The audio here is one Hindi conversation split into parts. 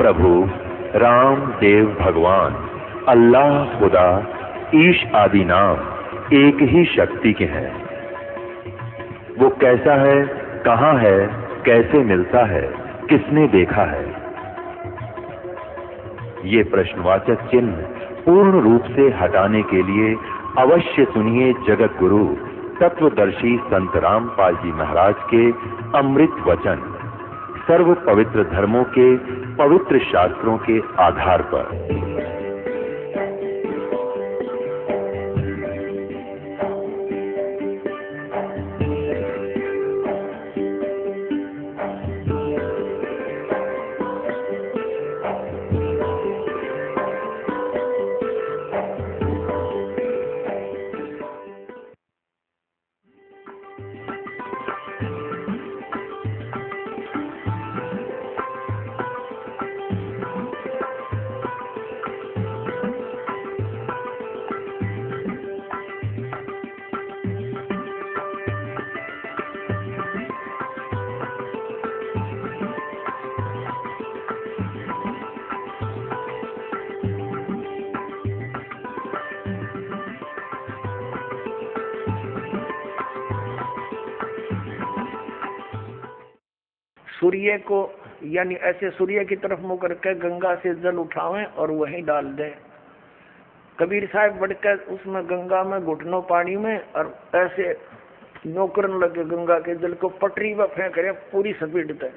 प्रभु राम देव भगवान अल्लाह खुदा ईश आदि नाम एक ही शक्ति के हैं। वो कैसा है, कहाँ है, कैसे मिलता है, किसने देखा है? ये प्रश्नवाचक चिन्ह पूर्ण रूप से हटाने के लिए अवश्य सुनिए जगत गुरु तत्वदर्शी संत रामपाल जी महाराज के अमृत वचन सर्व पवित्र धर्मों के पवित्र शास्त्रों के आधार पर। सूर्य को यानी ऐसे सूर्य की तरफ मुंह करके गंगा से जल उठावें और वहीं डाल दें। कबीर साहब बढ़कर उसमें गंगा में घुटनों पानी में और ऐसे नौकरन लगे गंगा के जल को पटरी पर फेंक रहे पूरी स्पीड पे।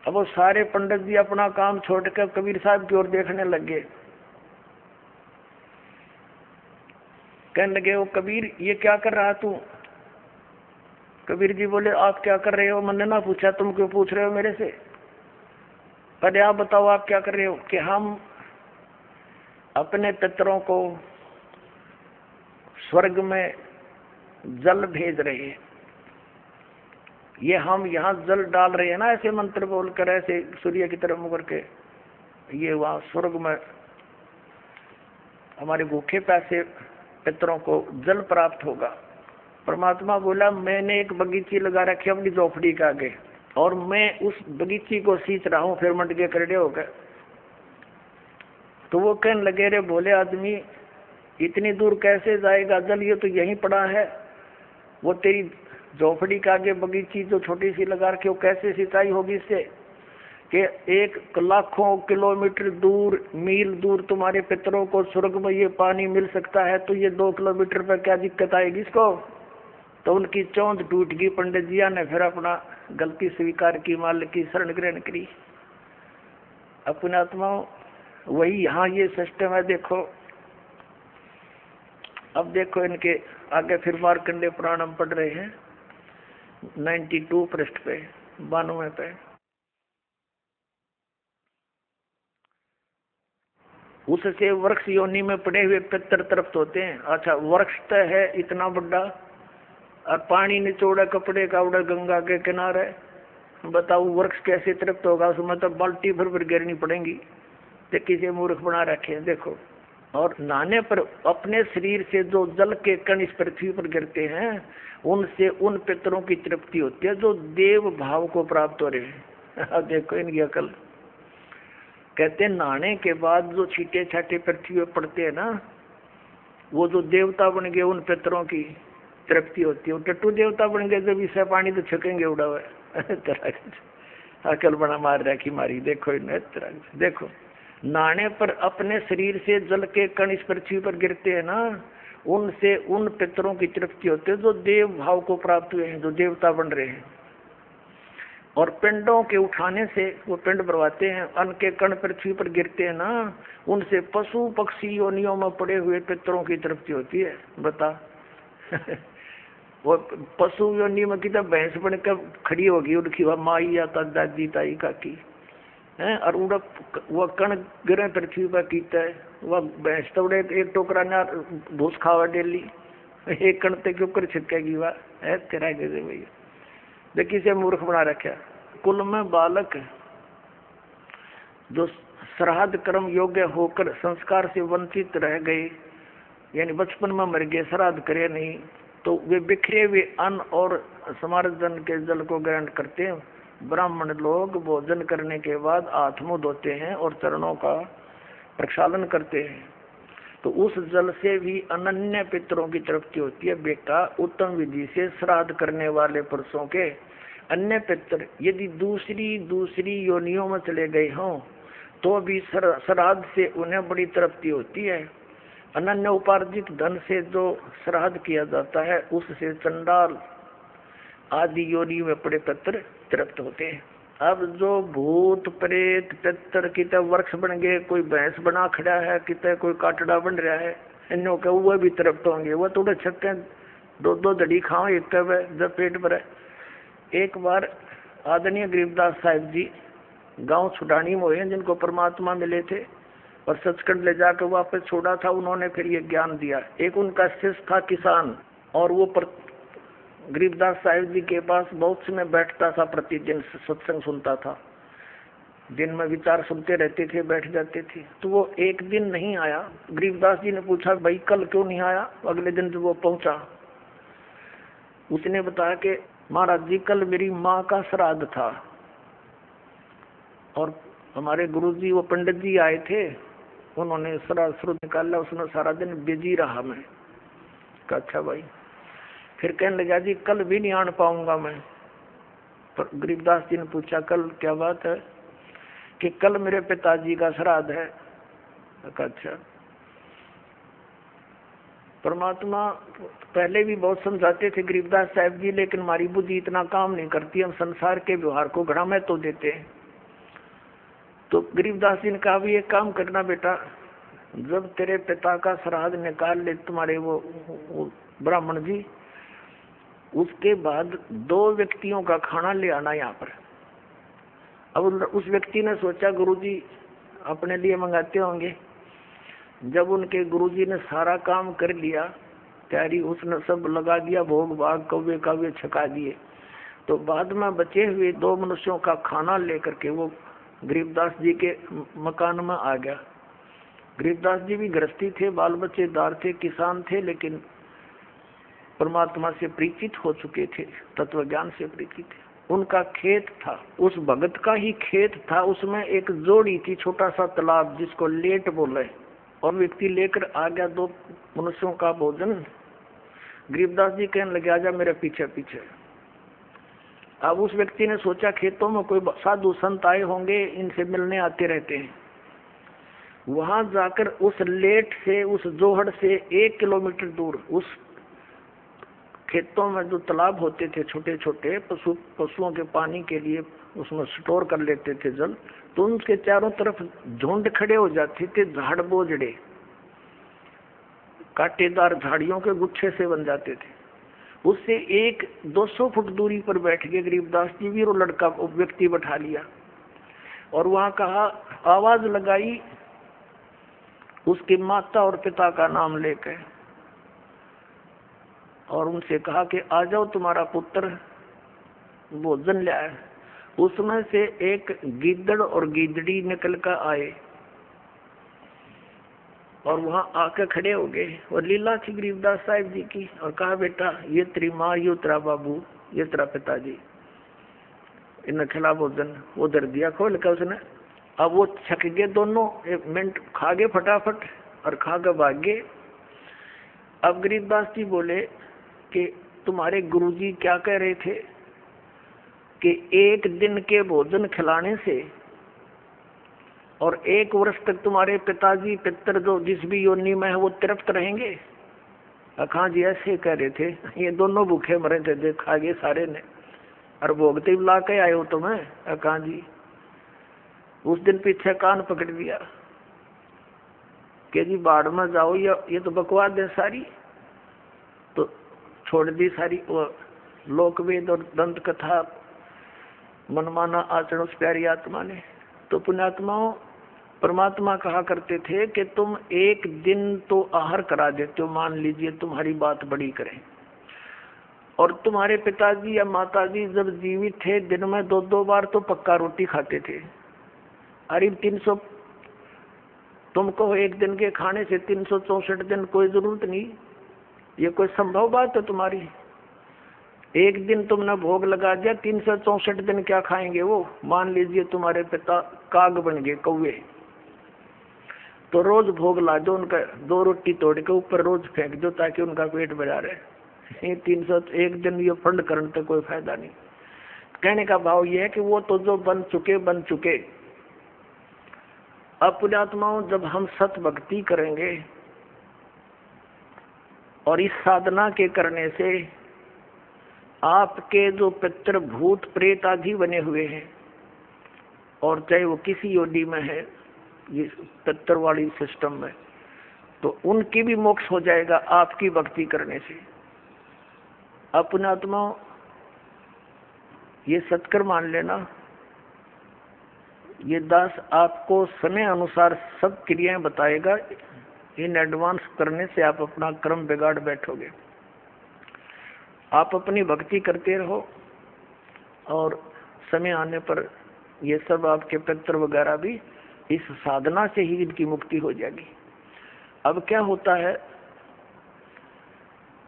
अब वो सारे पंडित जी अपना काम छोड़कर कबीर साहब की ओर देखने लगे। कहने लगे वो कबीर ये क्या कर रहा तू? कबीर जी बोले आप क्या कर रहे हो? मैंने ना पूछा, तुम क्यों पूछ रहे हो मेरे से? पहले आप बताओ आप क्या कर रहे हो? कि हम अपने पितरों को स्वर्ग में जल भेज रहे हैं। ये हम यहाँ जल डाल रहे हैं ना, ऐसे मंत्र बोलकर ऐसे सूर्य की तरफ मुड़ करके, ये वहां स्वर्ग में हमारे भूखे प्यासे पितरों को जल प्राप्त होगा। परमात्मा बोला मैंने एक बगीची लगा रखी अपनी झोपड़ी के आगे और मैं उस बगीची को सींच रहा हूँ। फिर मंड के करड़े हो गए। तो वो कहने लगे रे भोले आदमी इतनी दूर कैसे जाएगा जल? ये तो यहीं पड़ा है। वो तेरी झोपड़ी के आगे बगीची जो छोटी सी लगा रखी वो कैसे सिंचाई होगी इससे? कि एक लाखों किलोमीटर दूर मील दूर तुम्हारे पितरों को स्वर्ग में ये पानी मिल सकता है, तो ये 2 किलोमीटर पर क्या दिक्कत आएगी इसको? तो उनकी चौंध टूट गई। पंडित जिया ने फिर अपना गलती स्वीकार की, मालिक की शरण ग्रहण करी। अपने आत्माओं वही यहाँ ये सिस्टम है। देखो अब देखो इनके आगे फिर मार्कंडे पुराण हम पढ़ रहे हैं 92 पृष्ठ पे 92 पे। उससे वृक्ष योनि में पड़े हुए पितर तृप्त होते हैं। अच्छा वृक्ष तो है इतना बड़ा और पानी निचोड़ा कपड़े का उड़ा गंगा के किनारे, बताओ वृक्ष कैसे तृप्त होगा? उसमें तो बाल्टी भर गिरनी पड़ेगी। तो किसी मूर्ख बना रखे हैं देखो। और नहाने पर अपने शरीर से जो जल के कण इस पृथ्वी पर गिरते हैं उनसे उन पितरों की तृप्ति होती है जो देव भाव को प्राप्त हो रहे हैं। अब देखो इनकी अकल। कहते हैं नहाने के बाद जो छीटे छाटे पृथ्वी पर पड़ते हैं ना, वो जो देवता बन गए उन पितरों की तृप्ति होती है। टट्टू देवता बन गए जब इससे पानी तो छकेंगे उड़ा हुआ। अकल बना मार रखी मारी। देखो देखो नहाने पर अपने शरीर से जल के कण इस पृथ्वी पर गिरते हैं ना, उनसे उन पितरों की तृप्ति होती है जो देव भाव को प्राप्त हुए हैं, जो देवता बन रहे हैं। और पिंडों के उठाने से वो पिंड भरवाते हैं, अन्न के कण पृथ्वी पर गिरते हैं ना, उनसे पशु पक्षी योनियों में पड़े हुए पितरों की तृप्ति होती है। बता वो पशु योनि में कितना भैंस बनकर खड़ी होगी उनकी वह माई या दादी ताई काकी है, और वह कण गिरे पृथ्वी पर कीता है। वह भैंस तो एक टोकरा ना भूस खावा डेली, एक कण तक ऊपर छिटकेगी वह है तेरा जैसे भैया। देखिए से मूर्ख बना रखा। कुल में बालक जो श्राद्ध कर्म योग्य होकर संस्कार से वंचित रह गए, यानी बचपन में मर गए, श्राद्ध करे नहीं, तो वे बिखरे हुए अन्न और समार्जन के जल को ग्रहण करते हैं ब्राह्मण लोग भोजन करने के बाद हाथ मुंह धोते हैं और चरणों का प्रक्षालन करते हैं, तो उस जल से भी अनन्य पितरों की तृप्ति होती है। बेटा, उत्तम विधि से श्राद्ध करने वाले पुरुषों के अन्य पितर यदि दूसरी योनियों में चले गए हों तो भी श्राद्ध से उन्हें बड़ी तृप्ति होती है। अनन्य उपार्जित धन से जो श्राद्ध किया जाता है उससे चंडाल आदि योनि में पड़े पितर तृप्त होते हैं। अब जो भूत प्रेत पितर कितने वृक्ष बन गए, कोई भैंस बना खड़ा है, कितने कोई काटड़ा बन रहा है, इन्हों के वो भी तृप्त होंगे। वो थोड़े छक्के दो दड़ी खाओ एक जब पेट भरे। एक बार आदरणीय गरीबदास साहिब जी गांव छुटानी में हुए, जिनको परमात्मा मिले थे और सचखंड ले जाकर वापस छोड़ा था। उन्होंने फिर ये ज्ञान दिया। एक उनका शिष्य था किसान, और वो गरीबदास साहिब जी के पास बहुत समय बैठता था, प्रतिदिन सत्संग सुनता था, दिन में विचार सुनते रहते थे, बैठ जाते थे। तो वो एक दिन नहीं आया। गरीबदास जी ने पूछा, भाई कल क्यों नहीं आया? अगले दिन जब वो पहुंचा, उसने बताया कि महाराज जी कल मेरी माँ का श्राद्ध था और हमारे गुरुजी वो पंडित जी आए थे, उन्होंने श्राद्ध निकाला, उसमें सारा दिन बिजी रहा मैं। कहा अच्छा भाई। फिर कहने लगा जी कल भी नहीं आन पाऊंगा मैं। पर गरीबदास जी ने पूछा कल क्या बात है? कि कल मेरे पिताजी का श्राद्ध है। कहा अच्छा। परमात्मा पहले भी बहुत समझाते थे गरीबदास साहिब जी, लेकिन हमारी बुद्धि इतना काम नहीं करती, हम संसार के व्यवहार को घड़ा में तो देते हैं। तो गरीबदास जी ने कहा भी एक काम करना बेटा, जब तेरे पिता का श्राद्ध निकाल ले तुम्हारे वो ब्राह्मण जी, उसके बाद 2 व्यक्तियों का खाना ले आना यहाँ पर। अब उस व्यक्ति ने सोचा गुरुजी अपने लिए मंगाते होंगे। जब उनके गुरुजी ने सारा काम कर लिया, तैयारी उसने सब लगा दिया, भोग भाग कौवे काव्य छका दिए, तो बाद में बचे हुए 2 मनुष्यों का खाना लेकर के वो गरीबदास जी के मकान में आ गया। गरीबदास जी भी गृहस्थी थे, बाल बच्चेदार थे, किसान थे, लेकिन परमात्मा से परिचित हो चुके थे, तत्व ज्ञान से परिचित थे। उनका खेत था, उस भगत का ही खेत था, उसमें एक जोड़ी थी, छोटा सा तालाब जिसको लेट बोले, और व्यक्ति लेकर आ गया 2 मनुष्यों का भोजन। गरीबदास जी कहने लगे आजा मेरे पीछे पीछे। अब उस व्यक्ति ने सोचा खेतों में कोई साधु संत आए होंगे, इनसे मिलने आते रहते हैं। वहां जाकर उस लेट से, उस जोहड़ से 1 किलोमीटर दूर उस खेतों में जो तालाब होते थे छोटे छोटे, पशुओं के पानी के लिए उसमें स्टोर कर लेते थे जल, तो उनके चारों तरफ झुंड खड़े हो जाते थे, झाड़ बोझड़े कांटेदार झाड़ियों के गुच्छे से बन जाते थे। उससे 100-200 फुट दूरी पर बैठ के गरीबदास जी भी वो लड़का व्यक्ति बैठा लिया और वहां कहा, आवाज लगाई उसकी माता और पिता का नाम लेकर, और उनसे कहा कि आ जाओ तुम्हारा पुत्र भोजन ले आए। उसमें से एक गीदड़ और गीदड़ी निकल कर आए और वहां आकर खड़े हो गए, और लीला थी गरीबदास साहिब जी की, और कहा बेटा ये तेरी माँ, ये तेरा बाबू, ये तेरा पिताजी, इन्हें खिला भोजन। वो दर दिया खोल कर उसने। अब वो छक गए दोनों, 1 मिनट खा गए फटाफट और खा कर भाग गए। अब गरीबदास जी बोले कि तुम्हारे गुरुजी क्या कह रहे थे कि 1 दिन के भोजन खिलाने से और 1 वर्ष तक तुम्हारे पिताजी पितर जो जिस भी योनि में है वो तृप्त रहेंगे। अखा जी ऐसे कह रहे थे, ये दोनों भूखे मरे थे, देखा गए सारे ने, और भोगते ला के आए हो तुम्हें। अखा जी उस दिन पीछे कान पकड़ दिया कि जी बाढ़ में जाओ, ये तो बकवास है सारी, तो छोड़ दी सारी वो लोकवेद और दंत कथा, मनमाना आचरण उस प्यारी आत्मा ने। तो पुण्यात्माओं, परमात्मा कहा करते थे कि तुम 1 दिन तो आहार करा देते हो, मान लीजिए तुम्हारी बात बड़ी करें, और तुम्हारे पिताजी या माताजी जब जीवित थे दिन में 2-2 बार तो पक्का रोटी खाते थे। अरे 300 तुमको 1 दिन के खाने से 364 दिन कोई जरूरत नहीं, ये कोई संभव बात है तुम्हारी? एक दिन तुमने भोग लगा दिया, 364 दिन क्या खाएंगे वो? मान लीजिए तुम्हारे पिता काग बन गए, कौवे, तो रोज भोग ला दो उनका, 2 रोटी तोड़ के ऊपर रोज फेंक दो ताकि उनका पेट भरा रहे। ये 301 दिन ये फंड करने से कोई फायदा नहीं। कहने का भाव ये है कि वो तो जो बन चुके। अब पुण्यात्माओं, जब हम सत भक्ति करेंगे और इस साधना के करने से आपके जो पितृ भूत प्रेत आदि बने हुए हैं, और चाहे वो किसी योनि में है, ये पितृ वाली सिस्टम में, तो उनकी भी मोक्ष हो जाएगा आपकी भक्ति करने से। अब पुण्यात्माओं, ये सत्कर मान लेना, ये दास आपको समय अनुसार सब क्रियाएं बताएगा। इन एडवांस करने से आप अपना कर्म बिगाड़ बैठोगे। आप अपनी भक्ति करते रहो और समय आने पर ये सब आपके पितृ वगैरह भी इस साधना से ही इनकी मुक्ति हो जाएगी। अब क्या होता है,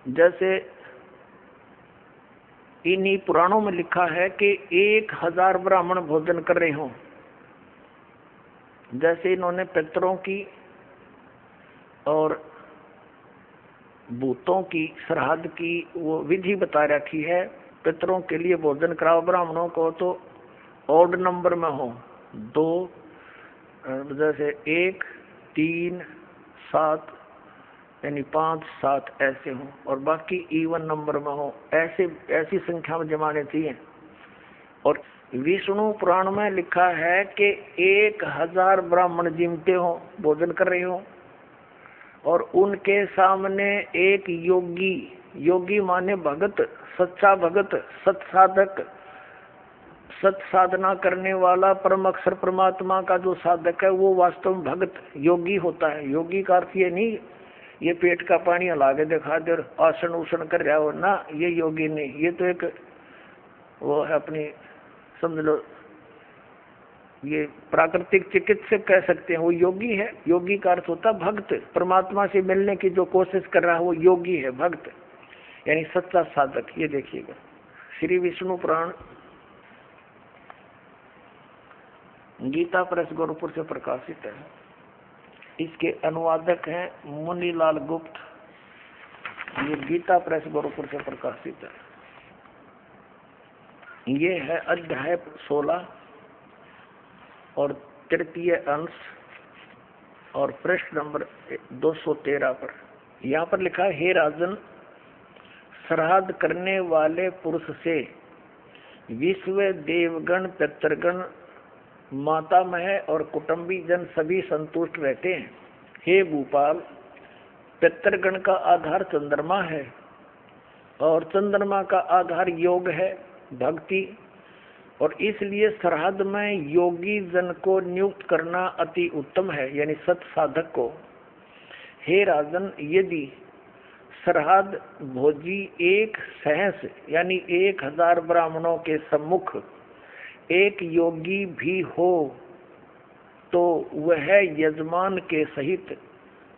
जैसे इन्हीं पुराणों में लिखा है कि 1000 ब्राह्मण भोजन कर रहे हों। जैसे इन्होंने पितरों की और भूतों की श्राद्ध की वो विधि बता रखी है। पितरों के लिए भोजन कराओ ब्राह्मणों को तो ऑड नंबर में हो, 2, जैसे 1, 3, 7 यानी 5, 7 ऐसे हो, और बाकी इवन नंबर में हो, ऐसी संख्या में जमाने चाहिए। और विष्णु पुराण में लिखा है कि 1000 ब्राह्मण जिमते हो, भोजन कर रहे हो, और उनके सामने एक योगी माने भगत, सच्चा भगत, सत्साधक, सत साधना करने वाला परम अक्षर परमात्मा का जो साधक है वो वास्तव में भगत योगी होता है। योगी का अर्थ ये नहीं ये पेट का पानी हला के दिखा दे और आसन उसन कर रहा हो ना, ये योगी नहीं। ये तो एक वो है अपनी, समझ लो ये प्राकृतिक चिकित्सक कह सकते हैं, वो योगी है। योगी का अर्थ होता भक्त, परमात्मा से मिलने की जो कोशिश कर रहा है वो योगी है, भक्त यानी सच्चा साधक। ये देखिएगा श्री विष्णु पुराण गीता प्रेस गोरखपुर से प्रकाशित है। इसके अनुवादक हैं मुनीलाल गुप्त। ये गीता प्रेस गोरखपुर से प्रकाशित है। ये है अध्याय 16 और 3 अंश और पृष्ठ नंबर 213 पर। यहाँ पर लिखा है, हे राजन, श्राद्ध करने वाले पुरुष से विश्व देवगण, पितृगण, मातामह और कुटुंबी जन सभी संतुष्ट रहते हैं। हे भूपाल, पितृगण का आधार चंद्रमा है और चंद्रमा का आधार योग है, भक्ति, और इसलिए श्राद्ध में योगी जन को नियुक्त करना अति उत्तम है, यानी सत साधक को। हे राजन, यदि श्राद्ध भोजी एक सहस यानी 1000 ब्राह्मणों के सम्मुख एक योगी भी हो तो वह यजमान के सहित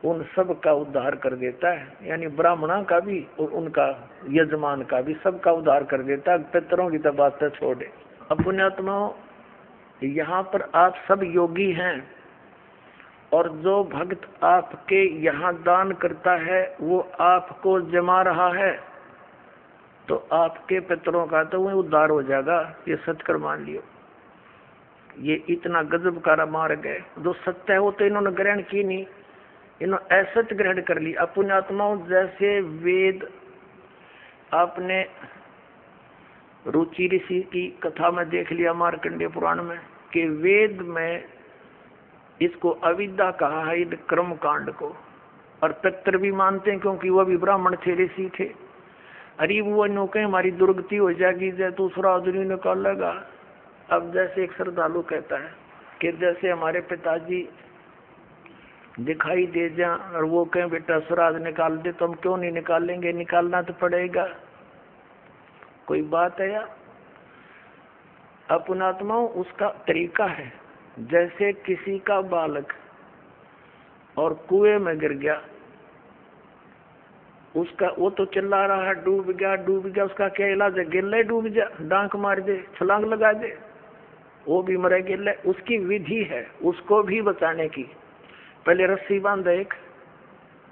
उन सब का उद्धार कर देता है, यानी ब्राह्मणों का भी और उनका यजमान का भी, सबका उद्धार कर देता है। पितरों की तो बात तो छोड़े। अब पुण्यात्माओं, यहाँ पर आप सब योगी हैं और जो भक्त आपके यहाँ दान करता है वो आपको जमा रहा है, तो आपके पितरों का तो वह उद्धार हो जाएगा। ये सत्कर मान लियो। ये इतना गजब का मार्ग है। जो सत्य है वो तो इन्होंने ग्रहण की नहीं, इन्होंने असत ग्रहण कर ली। पुण्यात्माओं, जैसे वेद, आपने रुचि ऋषि की कथा में देख लिया मार्कंडेय पुराण में कि वेद में इसको अविद्या कहा है, कर्म कांड को। और पितर भी मानते हैं क्योंकि वह भी ब्राह्मण थे, ऋषि थे। अरे वो नौके हमारी दुर्गति हो जाएगी, जैसे दूसरा आदमी निकाल लेगा। अब जैसे एक श्रद्धालु कहता है कि जैसे हमारे पिताजी दिखाई दे जाए और वो कहें बेटा श्राद्ध निकाल दे, तो हम क्यों नहीं निकालेंगे? निकालना तो पड़ेगा। कोई बात है यार? पुण्यात्माओं, उसका तरीका है। जैसे किसी का बालक और कुएं में गिर गया उसका वो तो चिल्ला रहा है डूब गया, उसका क्या इलाज है? गिल्ले डूब जा, डांक मार दे, छलांग लगा दे, वो भी मरे गिल्ले। उसकी विधि है उसको भी बचाने की। पहले रस्सी बांध एक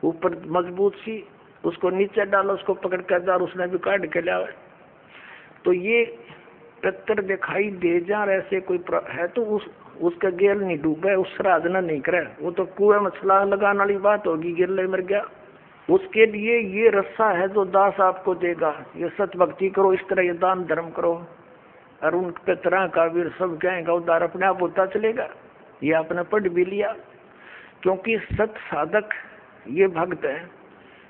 ऊपर मजबूत सी, उसको नीचे डालो, उसको पकड़ कर जा, उसने भी काट के लिया। तो ये पितर दिखाई दे जा ऐसे कोई है तो उसका गेल नहीं डूबे, उस राजना नहीं करे, वो तो कुएं में छलांग लगाने वाली बात होगी, गिल्ले मर गया। उसके लिए ये रस्सा है जो दास आपको देगा, ये सत भक्ति करो, इस तरह ये दान धर्म करो, और उन पितरा का भी सब कहेगा उद्धार अपने आप होता चलेगा। ये आपने पढ़ भी लिया, क्योंकि सत साधक ये भक्त है,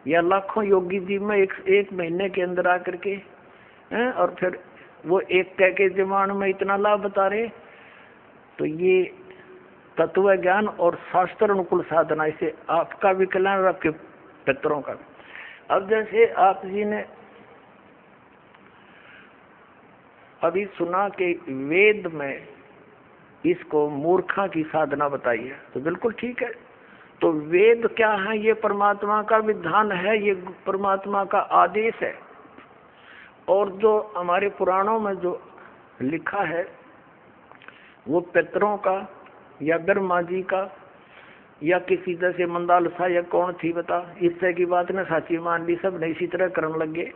या लाखों योगी जी में एक महीने के अंदर आकर के हैं, और फिर वो एक कह के जमान में इतना लाभ बता रहे। तो ये तत्व ज्ञान और शास्त्र अनुकूल साधना, इसे आपका भी कल्याण और आपके पितरों का भी। अब जैसे आप जी ने अभी सुना कि वेद में इसको मूर्खा की साधना बताई है, तो बिल्कुल ठीक है। तो वेद क्या है? ये परमात्मा का विधान है, ये परमात्मा का आदेश है। और जो हमारे पुराणों में जो लिखा है वो पितरों का या ब्रह्मा जी का या किसी जैसे मंदालसा या कौन थी बता, इससे की बात ने साची मान ली, सब ने इसी तरह करने लगे।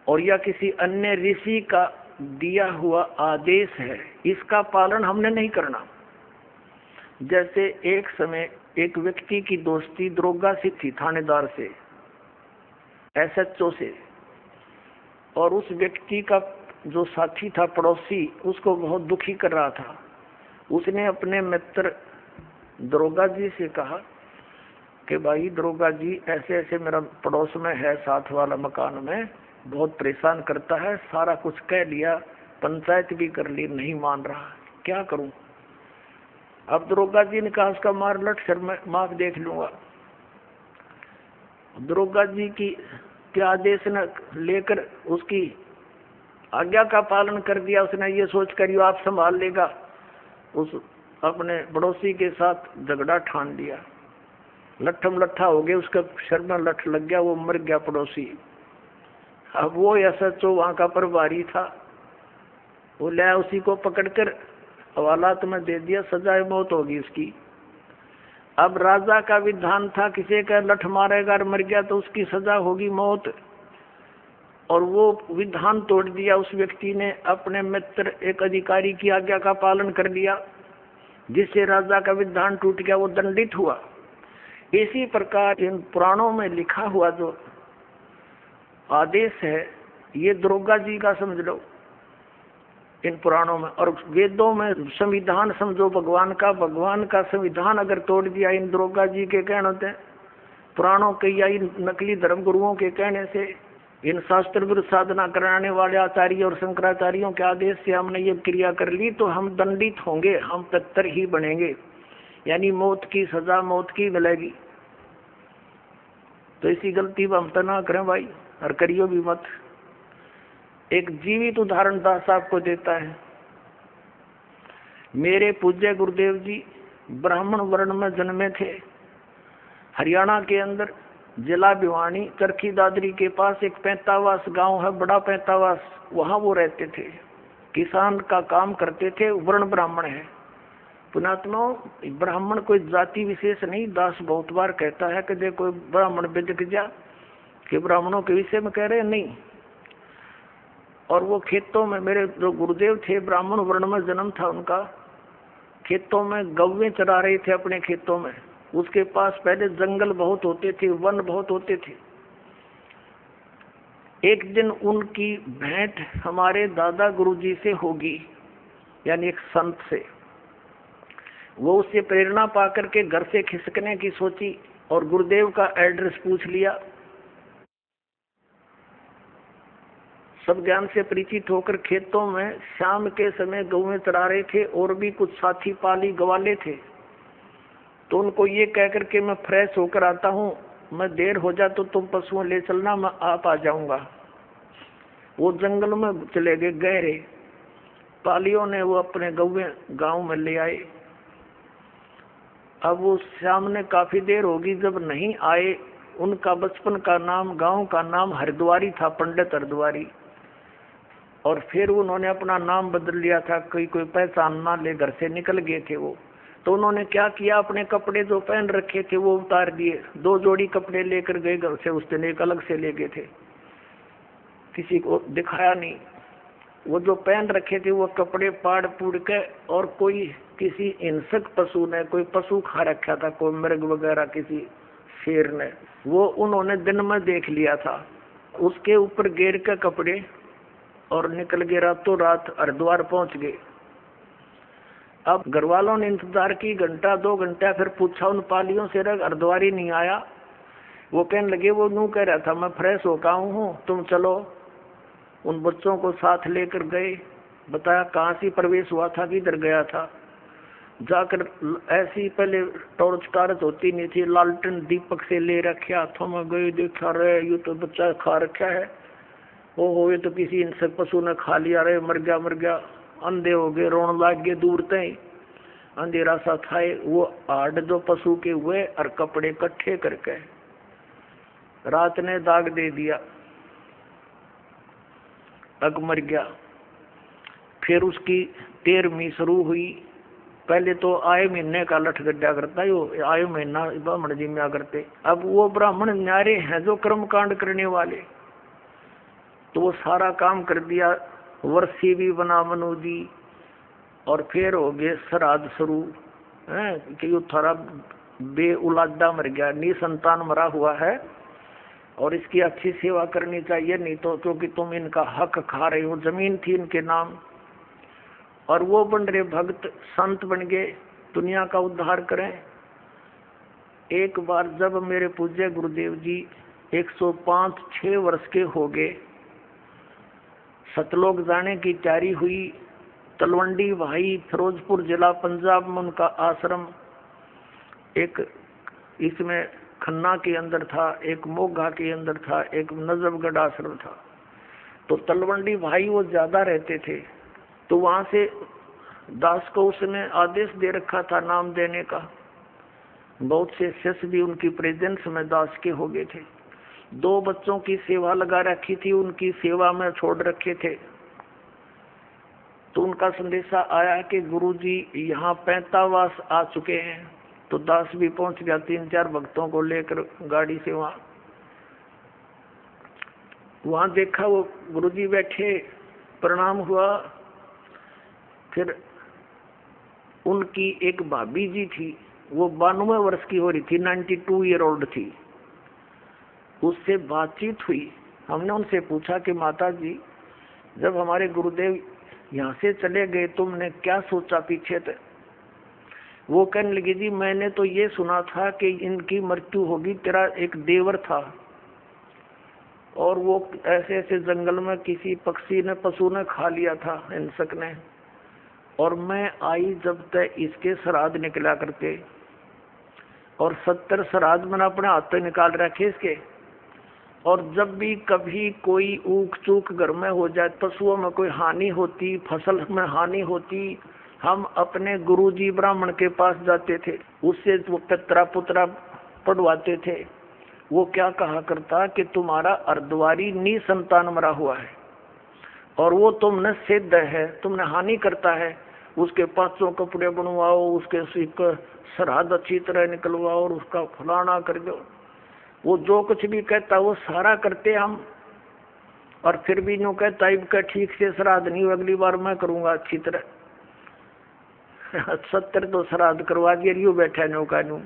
और या किसी अन्य ऋषि का दिया हुआ आदेश है, इसका पालन हमने नहीं करना। जैसे एक समय एक व्यक्ति की दोस्ती दरोगा से थी, थानेदार से, SHO से, और उस व्यक्ति का जो साथी था पड़ोसी उसको बहुत दुखी कर रहा था। उसने अपने मित्र दरोगा जी से कहा कि भाई दरोगा जी, ऐसे ऐसे मेरा पड़ोस में है, साथ वाला मकान में, बहुत परेशान करता है, सारा कुछ कह लिया, पंचायत भी कर ली, नहीं मान रहा, क्या करूं? अब दरोगा जी ने कहा उसका मार लट, सर मैं माफ देख लूंगा। दरोगा जी की क्या आदेश न लेकर उसकी आज्ञा का पालन कर दिया। उसने ये सोच कर यो आप संभाल लेगा, उस अपने पड़ोसी के साथ झगड़ा ठान लिया, लट्ठम लट्ठा हो गया, उसका सर में लठ लग गया, वो मर गया पड़ोसी। अब वो SHO वहां का प्रभारी था, वो ले उसी को पकड़कर हवालात में दे दिया, सजाए मौत होगी उसकी। अब राजा का विधान था किसी का लठ मारेगा और मर गया तो उसकी सजा होगी मौत, और वो विधान तोड़ दिया उस व्यक्ति ने। अपने मित्र एक अधिकारी की आज्ञा का पालन कर लिया, जिससे राजा का विधान टूट गया, वो दंडित हुआ। इसी प्रकार इन पुराणों में लिखा हुआ जो आदेश है, ये दरोगा जी का समझ लो इन पुराणों में। और वेदों में संविधान समझो भगवान का संविधान अगर तोड़ दिया इन दरोगा जी के कहने से, पुराणों के या इन नकली धर्म गुरुओं के कहने से, इन शास्त्र विरुद्ध साधना कराने वाले आचार्य और शंकराचार्यों के आदेश से हमने ये क्रिया कर ली, तो हम दंडित होंगे, हम पितर ही बनेंगे, यानी मौत की सजा मौत की मिलेगी। तो इसी गलती हम तो ना करें भाई, और करियो भी मत। एक जीवित उदाहरण दास आपको देता है। मेरे पूज्य गुरुदेव जी ब्राह्मण वर्ण में जन्मे थे। हरियाणा के अंदर जिला भिवानी चरखी दादरी के पास एक पैंतावास गांव है, बड़ा पैंतावास, वहां वो रहते थे, किसान का काम करते थे, वर्ण ब्राह्मण है। पुणात्मा ब्राह्मण कोई जाति विशेष नहीं, दास बहुत बार कहता है कि देखो ब्राह्मण बिदक जा, कि ब्राह्मणों के विषय में कह रहे नहीं। और वो खेतों में, मेरे जो गुरुदेव थे ब्राह्मण वर्ण में जन्म था उनका, खेतों में गौवें चरा रहे थे अपने खेतों में। उसके पास पहले जंगल बहुत होते थे, वन बहुत होते थे। एक दिन उनकी भेंट हमारे दादा गुरुजी से होगी, यानी एक संत से। वो उससे प्रेरणा पाकर के घर से खिसकने की सोची और गुरुदेव का एड्रेस पूछ लिया। सब ज्ञान से परिचित होकर खेतों में शाम के समय गौवें चरा रहे थे, और भी कुछ साथी पाली गवाले थे। तो उनको ये कहकर के मैं फ्रेश होकर आता हूँ, मैं देर हो जा तो तुम पशुओं ले चलना, मैं आप आ जाऊंगा। वो जंगल में चले गए गहरे। पालियों ने वो अपने गौवें गांव में ले आए। अब वो शाम ने काफी देर होगी, जब नहीं आए उनका बचपन का नाम, गांव का नाम हरिद्वारी था, पंडित हरिद्वारी। और फिर उन्होंने अपना नाम बदल लिया था, कोई पहचान ना ले, घर से निकल गए थे वो। तो उन्होंने क्या किया, अपने कपड़े जो पहन रखे थे वो उतार दिए, 2 जोड़ी कपड़े लेकर गए घर से, उस दिन एक अलग से ले गए थे, किसी को दिखाया नहीं। वो जो पहन रखे थे वो कपड़े पाड़ पुड़ के, और कोई किसी हिंसक पशु ने, कोई पशु खा रखा था, कोई मृग वगैरह, किसी शेर ने, वो उन्होंने दिन में देख लिया था। उसके ऊपर घेर के कपड़े और निकल गए, रातों रात हरिद्वार पहुंच गए। अब घर वालों ने इंतजार की, घंटा 2 घंटा, फिर पूछा उन पालियों से, हरिद्वार ही नहीं आया। वो कहने लगे, वो यूं कह रहा था मैं फ्रेश होकर आऊं हूँ, तुम चलो। उन बच्चों को साथ लेकर गए, बताया कहाँ से प्रवेश हुआ था, किधर गया था। जाकर ऐसी पहले टॉर्च कारच होती नहीं थी, लालटेन दीपक से ले रखे हाथों में, गए, देखा रहे ये तो बच्चा खा रखा है, ओहो ये तो किसी हिंसक पशु ने खा लिया, रे मर गया मर गया। अंधे हो गए, रोन लाग गए, दूर तय अंधेरा सा था। वो हाड़ जो पशु के हुए और कपड़े इकट्ठे करके रात ने दाग दे दिया, अग मर गया। फिर उसकी 13वीं शुरू हुई। पहले तो आए महीने का लठ गड्ढा करता है, वो आए महीना ब्राह्मण जी में करते। अब वो ब्राह्मण न्यारे हैं जो कर्म कांड करने वाले, तो वो सारा काम कर दिया। वर्षी भी बना मनु जी, और फिर हो गए श्राद्ध शुरू है कि वो थारा बे उलादा मर गया, निसंतान मरा हुआ है, और इसकी अच्छी सेवा करनी चाहिए, नहीं तो क्योंकि तुम इनका हक खा रहे हो। जमीन थी इनके नाम, और वो बन रहे भक्त, संत बन गए, दुनिया का उद्धार करें। एक बार जब मेरे पूज्य गुरुदेव जी 105-6 वर्ष के हो गए, सतलोक जाने की तैयारी हुई। तलवंडी भाई, फिरोजपुर जिला पंजाब में उनका आश्रम, एक इसमें खन्ना के अंदर था, एक मोगा के अंदर था, एक नजफगढ़ आश्रम था। तो तलवंडी भाई वो ज्यादा रहते थे, तो वहां से दास को उसने आदेश दे रखा था नाम देने का। बहुत से शिष्य भी उनकी प्रेजेंस में दास के हो गए थे। 2 बच्चों की सेवा लगा रखी थी, उनकी सेवा में छोड़ रखे थे। तो उनका संदेशा आया कि गुरुजी यहाँ पैंतावास आ चुके हैं। तो दास भी पहुंच गया 3-4 भक्तों को लेकर गाड़ी से। वहां देखा वो गुरुजी बैठे, प्रणाम हुआ। फिर उनकी एक भाभी जी थी, वो 92 वर्ष की हो रही थी, 92 ईयर ओल्ड थी। उससे बातचीत हुई। हमने उनसे पूछा कि माता जी, जब हमारे गुरुदेव यहाँ से चले गए तुमने क्या सोचा पीछे थे? वो कहने लगी, जी मैंने तो ये सुना था कि इनकी मृत्यु होगी। तेरा एक देवर था और वो ऐसे ऐसे जंगल में किसी पक्षी ने, पशु ने खा लिया था, हिंसक ने, और मैं आई जब तक इसके श्राद्ध निकला करते, और 70 श्राद्ध मैंने अपने हाथ से निकाल रखे इसके। और जब भी कभी कोई ऊक चूक घर में हो जाए, पशुओं में कोई हानि होती, फसल में हानि होती, हम अपने गुरुजी ब्राह्मण के पास जाते थे, उससे वो पितरा पुत्रा पढ़वाते थे। वो क्या कहा करता कि तुम्हारा अर्धवारी निसंतान मरा हुआ है और वो तुमने सिद्ध है, तुमने हानि करता है, उसके 500 कपड़े बनवाओ, उसके श्राद्ध अच्छी तरह निकलवाओ और उसका फलाना कर दो। वो जो कुछ भी कहता वो सारा करते हम, और फिर भी यूँ कहता इनका ठीक से श्राद्ध नहीं, अगली बार मैं करूंगा अच्छी तरह। 70 तो श्राद्ध करवा दिया, यूँ बैठा नौका यूँ।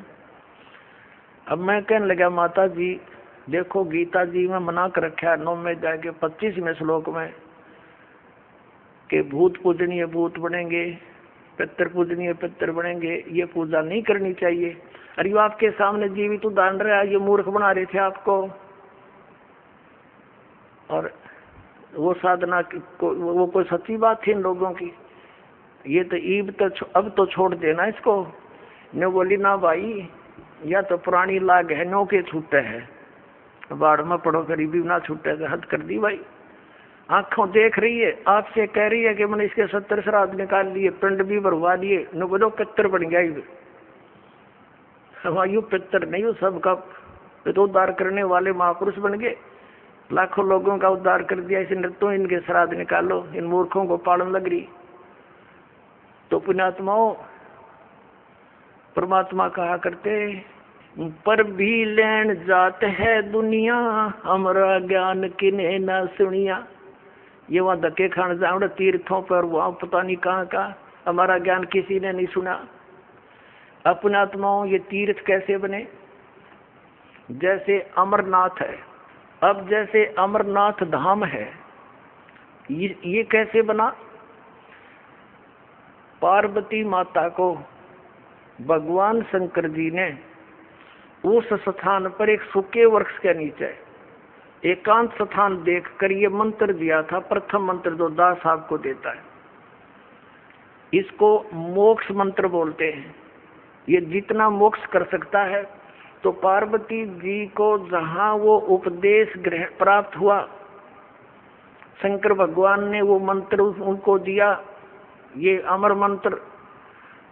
अब मैं कहने लगा, माता जी देखो गीता जी में मना कर रखा है 9 में जाके 25वें श्लोक में कि भूत पूजनीय भूत बनेंगे, पितर पूजनीय पितर बनेंगे, ये पूजा नहीं करनी चाहिए। अरे ये आपके सामने जीवित उदाहरण रहा, ये मूर्ख बना रहे थे आपको। और वो साधना वो कोई सच्ची बात थी इन लोगों की? ये तो ईब तो अब तो छोड़ देना इसको। ने बोली ना भाई, या तो पुरानी लाग है, नो के छूटे है, बाढ़ में पड़ो गरीबी ना छूटे, हद कर दी भाई। आंखों देख रही है, आपसे कह रही है कि मैंने इसके 70 श्राद्ध निकाल लिए, पिंड भी भरवा दिए, न बोलो पितर बन गया। वायु पितर नहीं, वो सबका वे तो उद्धार करने वाले महापुरुष बन गए, लाखों लोगों का उद्धार कर दिया। इस नृत्यों इनके श्राद्ध निकालो, इन मूर्खों को पालन लग रही। तो पुण्यात्माओं, परमात्मा कहा करते, पर भी लेन जात है दुनिया, हमारा ज्ञान किने ना सुनिया। ये वहां धक्के खान जाओ तीर्थों पर, वहां पता नहीं कहाँ का, हमारा ज्ञान किसी ने नहीं सुना। अपने आत्माओं, ये तीर्थ कैसे बने? जैसे अमरनाथ है। अब जैसे अमरनाथ धाम है, ये कैसे बना? पार्वती माता को भगवान शंकर जी ने उस स्थान पर एक सूखे वृक्ष के नीचे एकांत स्थान देखकर ये मंत्र दिया था। प्रथम मंत्र जो दास साहब को देता है, इसको मोक्ष मंत्र बोलते हैं। ये जितना मोक्ष कर सकता है। तो पार्वती जी को जहां वो उपदेश ग्रहण प्राप्त हुआ, शंकर भगवान ने वो मंत्र उनको दिया, ये अमर मंत्र,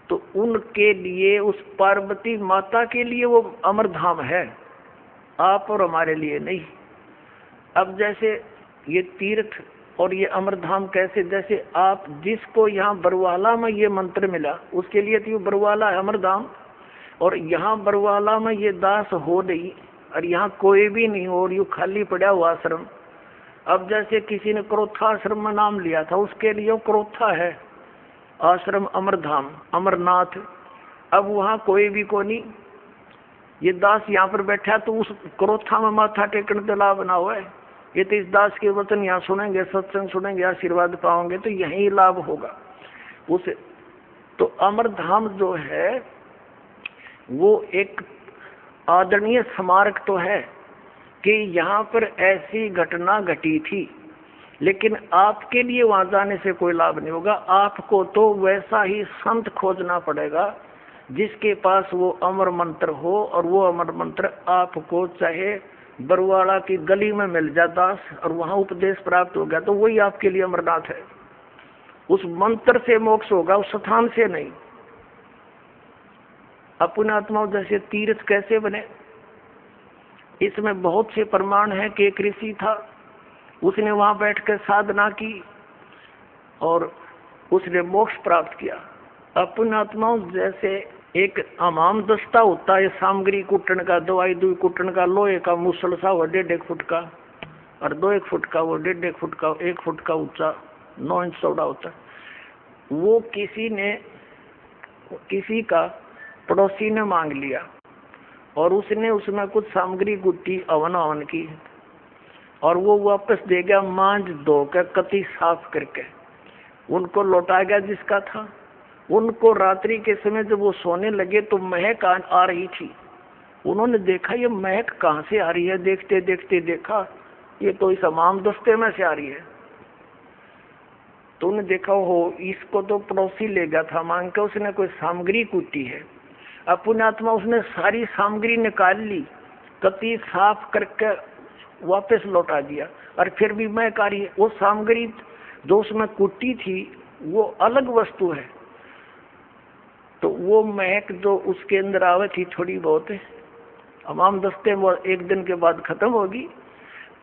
तो उनके लिए, उस पार्वती माता के लिए वो अमर धाम है, आप और हमारे लिए नहीं। अब जैसे ये तीर्थ और ये अमर धाम कैसे? जैसे आप जिसको यहाँ बरवाला में ये मंत्र मिला, उसके लिए तो ये बरवाला है अमर धाम, और यहाँ बरवाला में ये दास हो नहीं, और यहाँ कोई भी नहीं हो, और यू खाली पड़ा हुआ आश्रम। अब जैसे किसी ने क्रोथा आश्रम में नाम लिया था, उसके लिए क्रोथा है आश्रम अमरधाम, अमरनाथ। अब वहाँ कोई भी को नहीं, ये दास यहाँ पर बैठा तो उस क्रोथा में माथा टेकने का लाभ ना हुआ है। ये तो इस दास के वचन यहाँ सुनेंगे, सत्संग सुनेंगे, आशीर्वाद पाओगे तो यही लाभ होगा उसे। तो अमरधाम जो है वो एक आदरणीय स्मारक तो है कि यहाँ पर ऐसी घटना घटी थी, लेकिन आपके लिए वहां जाने से कोई लाभ नहीं होगा। आपको तो वैसा ही संत खोजना पड़ेगा जिसके पास वो अमर मंत्र हो, और वो अमर मंत्र आपको चाहे बरवाड़ा की गली में मिल जाता और वहां उपदेश प्राप्त हो गया, तो वही आपके लिए अमरनाथ है। उस मंत्र से मोक्ष होगा, उस स्थान से नहीं। अपने आत्माओं, जैसे तीर्थ कैसे बने, इसमें बहुत से प्रमाण है कि एक ऋषि था, उसने वहां बैठकर साधना की और उसने मोक्ष प्राप्त किया। अपने आत्माओं, जैसे एक हमाम दस्ता होता है सामग्री कुटन का, दवाई दुई कुटन का, लोहे का मुसल सा वो 1.5 फुट का, और 2 फुट का, वो 1.5 फुट का, 1 फुट का ऊंचा, 9 इंच चौड़ा होता है। वो किसी का पड़ोसी ने मांग लिया और उसने उसमें कुछ सामग्री गुट्टी अवन की, और वो वापस दे गया मांझ धो के कति साफ करके, उनको लौटा गया जिसका था। उनको रात्रि के समय जब वो सोने लगे तो महक आ रही थी। उन्होंने देखा ये महक कहाँ से आ रही है, देखते देखते देखा ये तो इस हमाम दस्ते में से आ रही है। तो उन्हें देखा हो इसको तो पड़ोसी ले गया था मांग के, उसने कोई सामग्री कूटी है। अपने आत्मा उसने सारी सामग्री निकाल ली, कति साफ करके वापस लौटा दिया, और फिर भी महक आ रही है। वो सामग्री जो उसमें कुटी थी वो अलग वस्तु है, तो वो महक जो उसके अंदर आवे थी थोड़ी बहुत हमाम दस्ते वो 1 दिन के बाद खत्म होगी।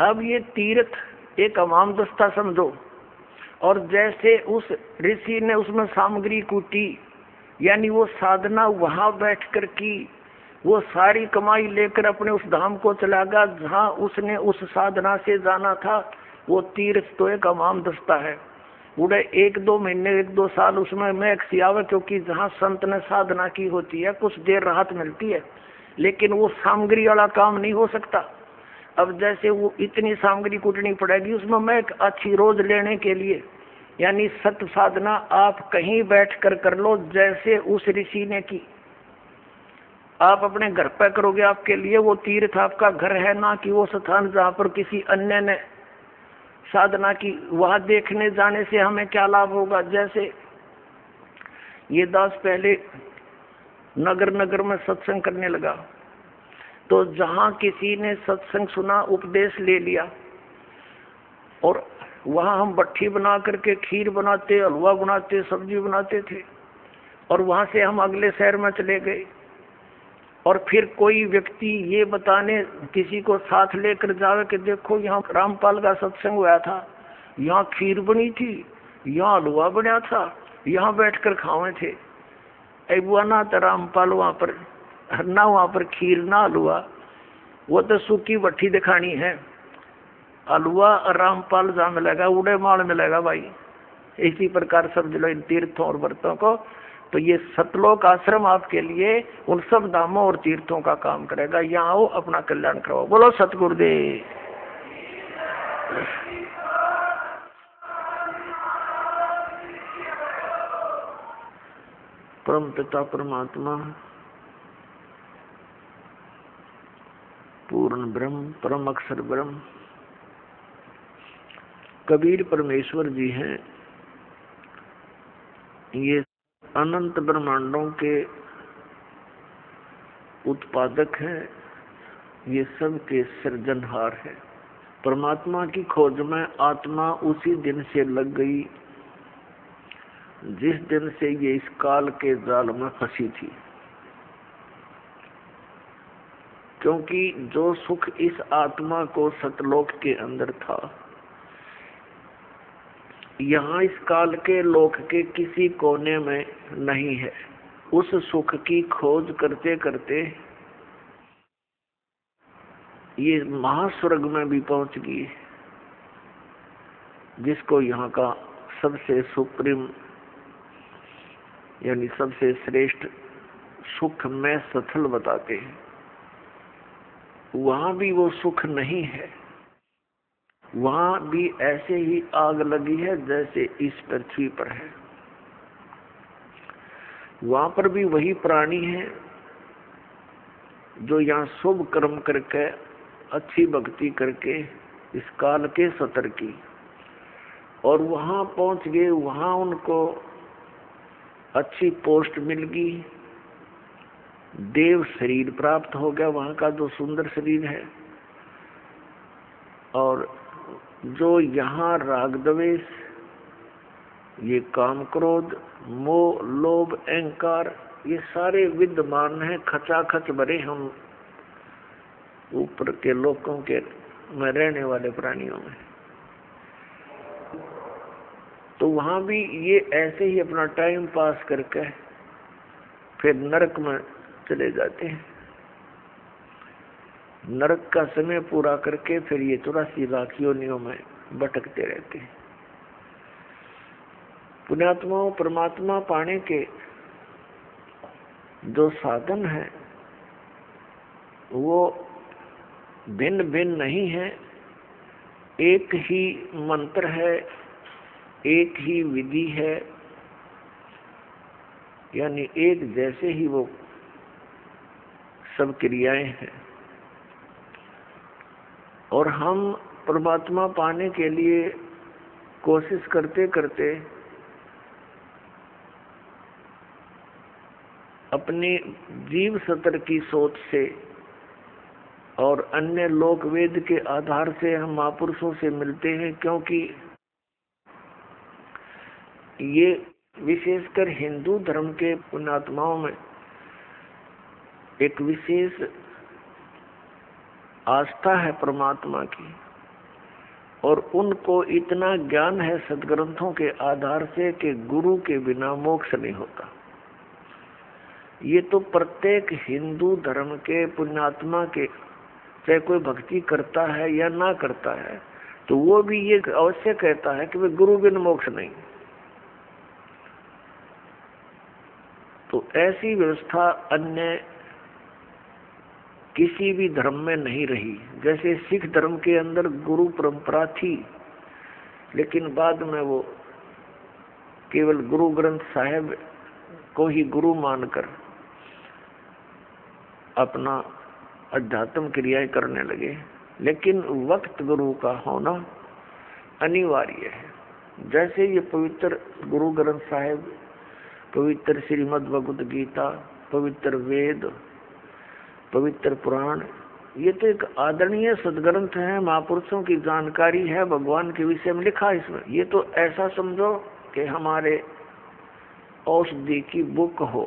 अब ये तीर्थ एक हमाम दस्ता समझो, और जैसे उस ऋषि ने उसमें सामग्री कूटी, यानी वो साधना वहां बैठकर की, वो सारी कमाई लेकर अपने उस धाम को चला गया जहाँ उसने उस साधना से जाना था। वो तीर्थ तो एक हमाम दस्ता है, उड़े 1-2 महीने 1-2 साल उसमें महक सी आवे, क्योंकि जहाँ संत ने साधना की होती है कुछ देर राहत मिलती है, लेकिन वो सामग्री वाला काम नहीं हो सकता। अब जैसे वो इतनी सामग्री कूटनी पड़ेगी उसमें महक अच्छी रोज लेने के लिए, यानी सत्य साधना आप कहीं बैठ कर लो जैसे उस ऋषि ने की। आप अपने घर पर करोगे, आपके लिए वो तीर्थ आपका घर है, ना कि वो स्थान जहाँ पर किसी अन्य ने साधना की। वहां देखने जाने से हमें क्या लाभ होगा? जैसे ये दास पहले नगर नगर में सत्संग करने लगा, तो जहाँ किसी ने सत्संग सुना, उपदेश ले लिया, और वहाँ हम भट्ठी बना करके खीर बनाते, हलवा बनाते, सब्जी बनाते थे, और वहाँ से हम अगले शहर में चले गए। और फिर कोई व्यक्ति ये बताने किसी को साथ लेकर जावे कि देखो यहाँ रामपाल का सत्संग हुआ था, यहाँ खीर बनी थी, यहाँ हलवा बना था, यहाँ बैठकर खावे थे। बुआ ना तो रामपाल वहाँ पर ना, वहाँ पर खीर ना हलवा, वो तो सूखी भट्टी दिखानी है। हलवा और रामपाल जहाँ मिलेगा उड़े माल मिलेगा भाई। इसी प्रकार समझ लो इन तीर्थों और व्रतों को। तो ये सतलोक आश्रम आपके लिए उन सब धामों और तीर्थों का काम करेगा। यहाँ आओ, अपना कल्याण करो। बोलो सतगुरुदेव। परम पिता परमात्मा, पूर्ण ब्रह्म, परम अक्षर ब्रह्म कबीर परमेश्वर जी हैं। ये अनंत ब्रह्मांडों के उत्पादक हैं, ये सब के सृजनहार है। परमात्मा की खोज में आत्मा उसी दिन से लग गई जिस दिन से ये इस काल के जाल में फंसी थी। क्योंकि जो सुख इस आत्मा को सतलोक के अंदर था, यहाँ इस काल के लोक के किसी कोने में नहीं है। उस सुख की खोज करते करते ये महास्वर्ग में भी पहुंच गई, जिसको यहाँ का सबसे सुप्रीम यानी सबसे श्रेष्ठ सुख में सथल बताते हैं। वहां भी वो सुख नहीं है, वहां भी ऐसे ही आग लगी है जैसे इस पृथ्वी पर है। वहां पर भी वही प्राणी है जो यहाँ शुभ कर्म करके अच्छी भक्ति करके इस काल के सतर की, और वहां पहुंच गए। वहां उनको अच्छी पोस्ट मिल गई, देव शरीर प्राप्त हो गया, वहां का जो सुंदर शरीर है। और जो यहाँ राग द्वेष, ये काम क्रोध मोह लोभ अहंकार, ये सारे विद्यमान हैं, खचाखच भरे हम ऊपर के लोकों के में रहने वाले प्राणियों में। तो वहां भी ये ऐसे ही अपना टाइम पास करके फिर नरक में चले जाते हैं। नरक का समय पूरा करके फिर ये 84 लाख योनियों में भटकते रहते हैं। पुण्यात्माओं, परमात्मा पाने के जो साधन है वो भिन्न भिन्न नहीं है, एक ही मंत्र है, एक ही विधि है, यानी एक जैसे ही वो सब क्रियाएं हैं। और हम परमात्मा पाने के लिए कोशिश करते करते अपनी जीव सतर की सोच से और अन्य लोक वेद के आधार से हम महापुरुषों से मिलते हैं। क्योंकि ये विशेषकर हिंदू धर्म के पुण्यात्माओं में एक विशेष आस्था है परमात्मा की, और उनको इतना ज्ञान है सदग्रंथों के आधार से कि गुरु के बिना मोक्ष नहीं होता। ये तो प्रत्येक हिंदू धर्म के पुण्यात्मा के, चाहे कोई भक्ति करता है या ना करता है, तो वो भी ये अवश्य कहता है कि वे गुरु बिन मोक्ष नहीं। तो ऐसी व्यवस्था अन्य किसी भी धर्म में नहीं रही। जैसे सिख धर्म के अंदर गुरु परंपरा थी, लेकिन बाद में वो केवल गुरु ग्रंथ साहिब को ही गुरु मानकर अपना अध्यात्म क्रियाएं करने लगे। लेकिन वक्त गुरु का होना अनिवार्य है। जैसे ये पवित्र गुरु ग्रंथ साहिब, पवित्र श्रीमद् भगवद गीता, पवित्र वेद, पवित्र पुराण, ये तो एक आदरणीय सदग्रंथ है, महापुरुषों की जानकारी है, भगवान के विषय में लिखा है इसमें। ये तो ऐसा समझो कि हमारे औषधि की बुक हो।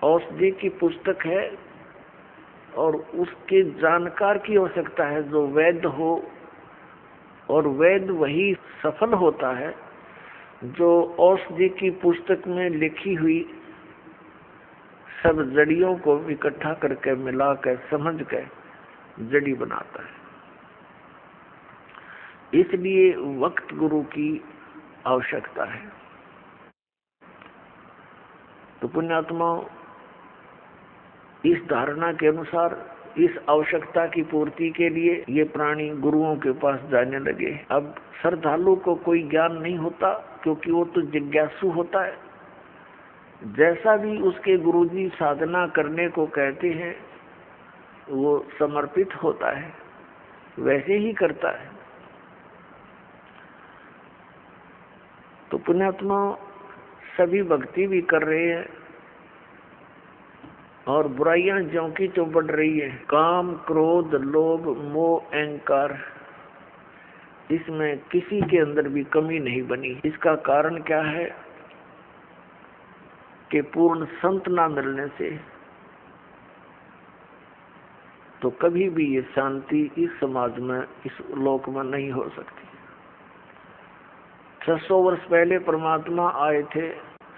औषधि की पुस्तक है और उसके जानकार की आवश्यकता है जो वैद्य हो, और वैद्य वही सफल होता है जो औषधि की पुस्तक में लिखी हुई सब जड़ियों को इकट्ठा करके मिलाकर समझ कर जड़ी बनाता है। इसलिए वक्त गुरु की आवश्यकता है। तो पुण्यात्माओं, इस धारणा के अनुसार इस आवश्यकता की पूर्ति के लिए ये प्राणी गुरुओं के पास जाने लगे। अब श्रद्धालु को कोई ज्ञान नहीं होता क्योंकि वो तो जिज्ञासु होता है। जैसा भी उसके गुरुजी साधना करने को कहते हैं वो समर्पित होता है, वैसे ही करता है। तो पुण्यात्मा सभी भक्ति भी कर रहे हैं और बुराइयां ज्यों की त्यों बढ़ रही है। काम, क्रोध, लोभ, मोह, अहंकार, इसमें किसी के अंदर भी कमी नहीं बनी। इसका कारण क्या है कि पूर्ण संत ना मिलने से तो कभी भी ये शांति इस समाज में, इस लोक में नहीं हो सकती। 600 वर्ष पहले परमात्मा आए थे,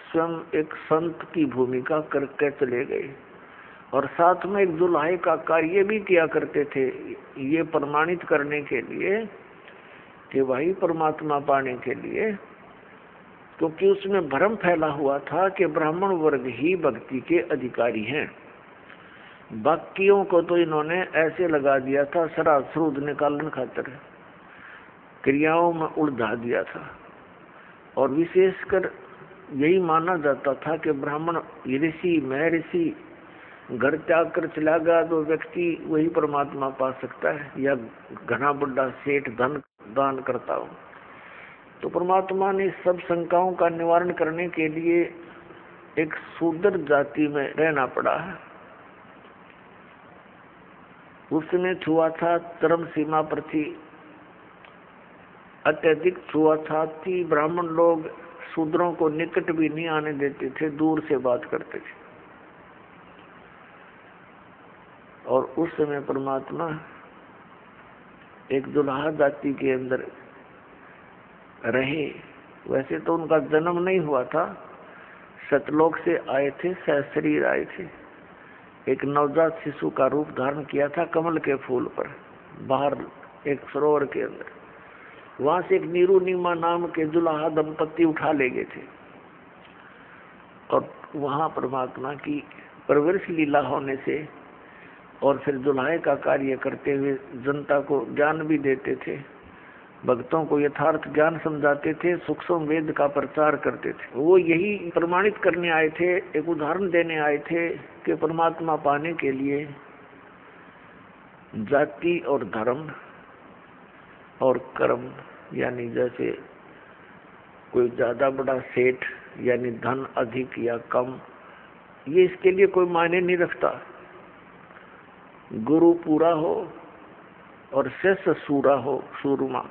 स्वयं एक संत की भूमिका करके चले गए और साथ में एक दुल्हाई का कार्य भी किया करते थे, ये प्रमाणित करने के लिए कि वही परमात्मा पाने के लिए, क्योंकि उसमें भ्रम फैला हुआ था कि ब्राह्मण वर्ग ही भक्ति के अधिकारी हैं। बाकियों को तो इन्होंने ऐसे लगा दिया था, शराब सूद निकालने खातिर क्रियाओं में उलझा दिया था। और विशेषकर यही माना जाता था कि ब्राह्मण ऋषि, महर्षि घर त्याग कर चला गया तो व्यक्ति वही परमात्मा पा सकता है, या घना बड़ा सेठ धन दान करता हो। तो परमात्मा ने सब शंकाओं का निवारण करने के लिए एक शूद्र जाति में रहना पड़ा है। उसने छुआछा चरम सीमा पर थी, अत्यधिक छुआछात थी। ब्राह्मण लोग शूद्रों को निकट भी नहीं आने देते थे, दूर से बात करते थे। और उस समय परमात्मा एक दुल्हा जाति के अंदर रहे। वैसे तो उनका जन्म नहीं हुआ था, सतलोक से आए थे, सहशरीर आए थे। एक नवजात शिशु का रूप धारण किया था कमल के फूल पर, बाहर एक सरोवर के अंदर। वहां से एक नीरू नीमा नाम के दुल्हा दंपत्ति उठा ले गए थे और वहां परमात्मा की परवरिश लीला होने से और फिर दुल्हाए का कार्य करते हुए जनता को ज्ञान भी देते थे, भक्तों को यथार्थ ज्ञान समझाते थे, सूक्ष्म वेद का प्रचार करते थे। वो यही प्रमाणित करने आए थे, एक उदाहरण देने आए थे कि परमात्मा पाने के लिए जाति और धर्म और कर्म, यानी जैसे कोई ज्यादा बड़ा सेठ यानी धन अधिक या कम, ये इसके लिए कोई मायने नहीं रखता। गुरु पूरा हो और शिष्य सूरा हो, सूरमा।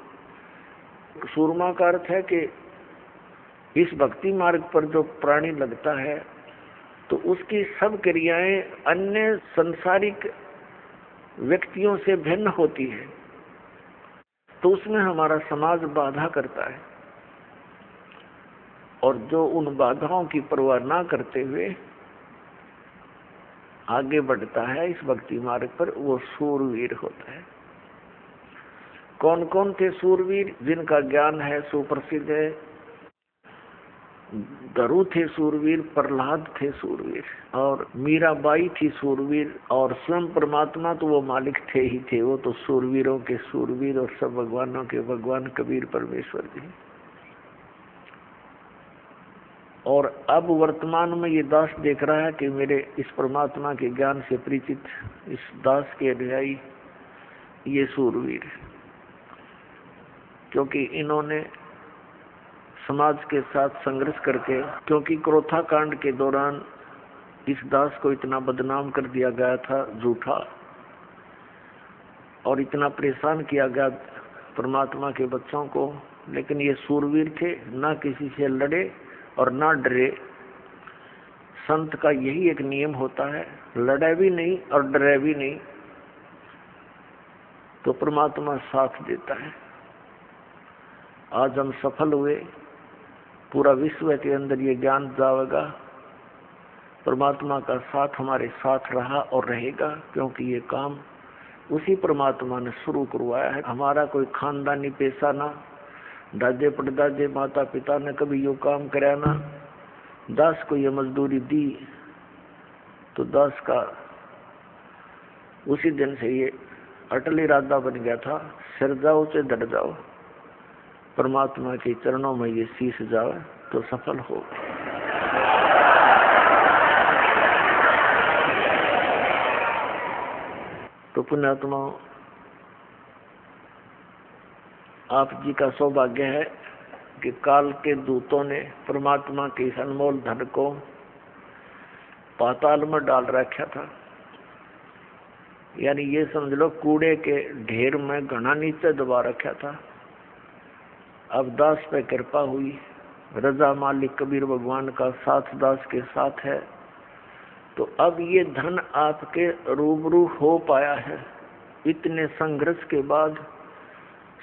सूरमा का अर्थ है कि इस भक्ति मार्ग पर जो प्राणी लगता है तो उसकी सब क्रियाएं अन्य संसारिक व्यक्तियों से भिन्न होती है, तो उसमें हमारा समाज बाधा करता है। और जो उन बाधाओं की परवाह ना करते हुए आगे बढ़ता है इस भक्ति मार्ग पर, वो सूरवीर होता है। कौन कौन थे सूरवीर? जिनका ज्ञान है सुप्रसिद्ध है। दरु थे सूरवीर, प्रहलाद थे सूरवीर, और मीराबाई थी सूरवीर, और स्वयं परमात्मा तो वो मालिक थे ही थे, वो तो सूरवीरों के सूरवीर और सब भगवानों के भगवान कबीर परमेश्वर जी। और अब वर्तमान में ये दास देख रहा है कि मेरे इस परमात्मा के ज्ञान से परिचित इस दास के अनुयायी ये सूरवीर, क्योंकि इन्होंने समाज के साथ संघर्ष करके, क्योंकि क्रोथा कांड के दौरान इस दास को इतना बदनाम कर दिया गया था झूठा, और इतना परेशान किया गया परमात्मा के बच्चों को, लेकिन ये सूरवीर थे, ना किसी से लड़े और ना डरे। संत का यही एक नियम होता है, लड़े भी नहीं और डरे भी नहीं, तो परमात्मा साथ देता है। आज हम सफल हुए, पूरा विश्व के अंदर ये ज्ञान जाएगा, परमात्मा का साथ हमारे साथ रहा और रहेगा, क्योंकि ये काम उसी परमात्मा ने शुरू करवाया है। हमारा कोई खानदानी पेशा ना, दादे परदादे माता पिता ने कभी यो काम कराया ना, दास को ये मजदूरी दी तो दास का उसी दिन से ये अटल इरादा बन गया था, सिर जाओ से डट जाओ, परमात्मा के चरणों में ये शीश जाओ तो सफल हो। तो पुण्यात्मा, आप जी का सौभाग्य है कि काल के दूतों ने परमात्मा के इस अनमोल धन को पाताल में डाल रखा था, यानी ये समझ लो कूड़े के ढेर में घना नीचे दबा रखा था। अब दास पे कृपा हुई, रजा मालिक कबीर भगवान का साथ दास के साथ है, तो अब ये धन आपके रूबरू हो पाया है। इतने संघर्ष के बाद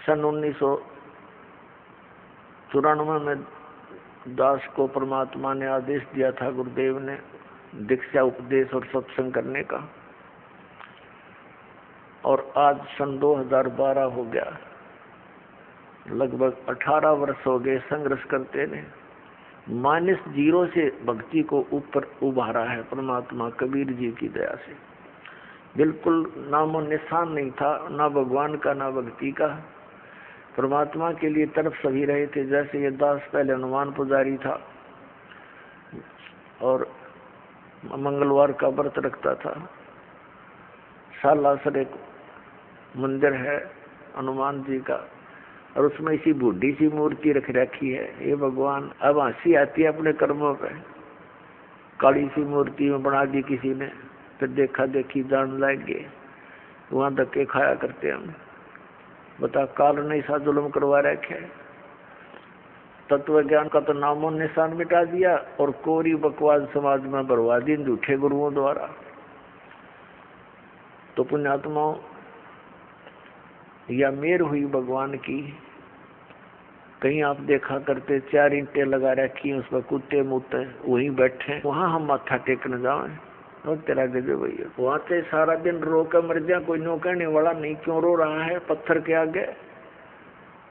सन 1994 में दास को परमात्मा ने आदेश दिया था, गुरुदेव ने, दीक्षा उपदेश और सत्संग करने का, और आज सन 2012 हो गया, लगभग 18 वर्ष हो गए संघर्ष करते ने। -0 से भक्ति को ऊपर उभारा है परमात्मा कबीर जी की दया से। बिल्कुल नामो निशान नहीं था, ना भगवान का ना भक्ति का। परमात्मा के लिए तरफ सभी रहे थे। जैसे ये दास पहले हनुमान पुजारी था और मंगलवार का व्रत रखता था। सालासर एक मंदिर है हनुमान जी का, और उसमें इसी बूढ़ी सी मूर्ति रख रखी है। ये भगवान, अब हंसी आती है अपने कर्मों पे। काली सी मूर्ति में बना दी किसी ने, फिर देखा देखी जान लाएंगे, वहां धक्के खाया करते हम। बता, काल ने ऐसा जुल्म करवा रखे है। तत्व ज्ञान का तो नामो निशान मिटा दिया और कोरी बकवास समाज में बरवा दी झूठे गुरुओं द्वारा। तो पुण्यात्माओं, या मेर हुई भगवान की। कहीं आप देखा करते 4 ईंटें लगा रखी, उस पर कुत्ते मुत्ते वहीं बैठे, वहां हम माथा टेकने जाए और तेरा गजब भैया, वहां से सारा दिन रो कर मर जा, कोई नो कहने वाला नहीं क्यों रो रहा है पत्थर के आगे।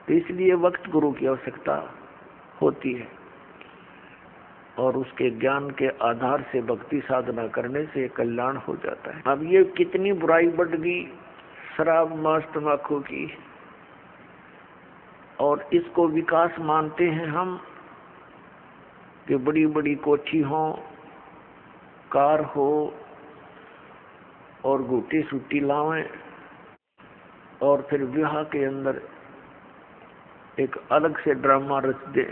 तो इसलिए वक्त गुरु की आवश्यकता होती है, और उसके ज्ञान के आधार से भक्ति साधना करने से कल्याण हो जाता है। अब ये कितनी बुराई बढ़ गई शराब मांस तंबाकू की, और इसको विकास मानते हैं हम कि बड़ी बड़ी कोठी हो, कार हो, और गुटी सूटी लावें, और फिर विवाह के अंदर एक अलग से ड्रामा रच दे।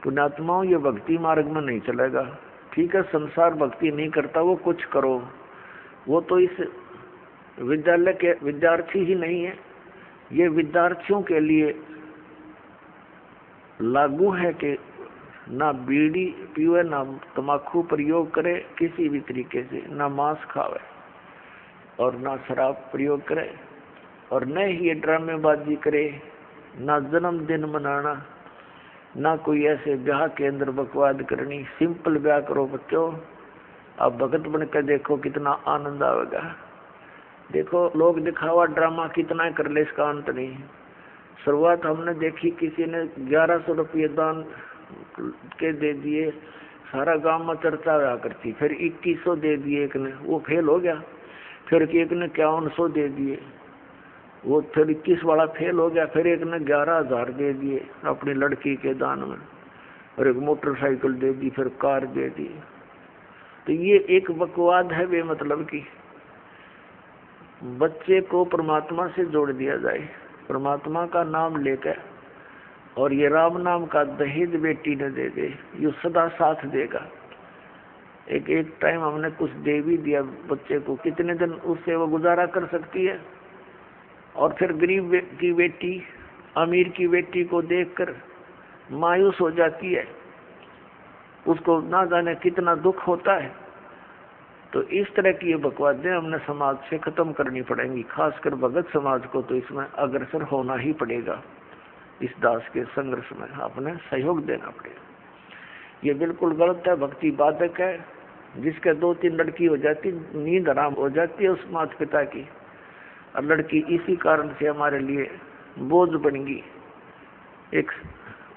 पुण्यात्माओं, ये भक्ति मार्ग में नहीं चलेगा। ठीक है, संसार भक्ति नहीं करता, वो कुछ करो, वो तो इस विद्यालय के विद्यार्थी ही नहीं है। ये विद्यार्थियों के लिए लागू है कि ना बीड़ी पीवे, ना तम्बाकू प्रयोग करे किसी भी तरीके से, ना मांस खावे और ना शराब प्रयोग करे, और न ही ये ड्रामेबाजी करे, ना जन्मदिन मनाना, ना कोई ऐसे ब्याह के अंदर बकवाद करनी। सिंपल ब्याह करो बच्चों। आप भगत बनकर देखो कितना आनंद आएगा। देखो लोग दिखावा ड्रामा कितना कर ले, इसका अंत नहीं। शुरुआत हमने देखी, किसी ने 1100 रुपये दान के दे दिए, सारा गांव में चर्चा रहा करती। फिर 2100 दे दिए एक ने, वो फेल हो गया। फिर एक ने 5100 दे दिए, वो फिर 21 वाला फेल हो गया। फिर एक ने 11,000 दे दिए अपनी लड़की के दान में, और एक मोटरसाइकिल दे दी, फिर कार दे दी। तो ये एक बकवाद है बेमतलब की। बच्चे को परमात्मा से जोड़ दिया जाए, परमात्मा का नाम लेकर, और ये राम नाम का दहेज बेटी ने दे दे, ये सदा साथ देगा। एक टाइम हमने कुछ दे भी दिया बच्चे को, कितने दिन उससे वो गुजारा कर सकती है। और फिर गरीब की बेटी अमीर की बेटी को देखकर मायूस हो जाती है। उसको ना जाने कितना दुख होता है। तो इस तरह की ये बकवादें हमने समाज से खत्म करनी पड़ेंगी, खासकर भगत समाज को तो इसमें अग्रसर होना ही पड़ेगा। इस दास के संघर्ष में आपने सहयोग देना पड़ेगा। ये बिल्कुल गलत है, भक्ति बाधक है। जिसके 2-3 लड़की हो जाती, नींद आराम हो जाती है उस माता पिता की, और लड़की इसी कारण से हमारे लिए बोझ बन गई। एक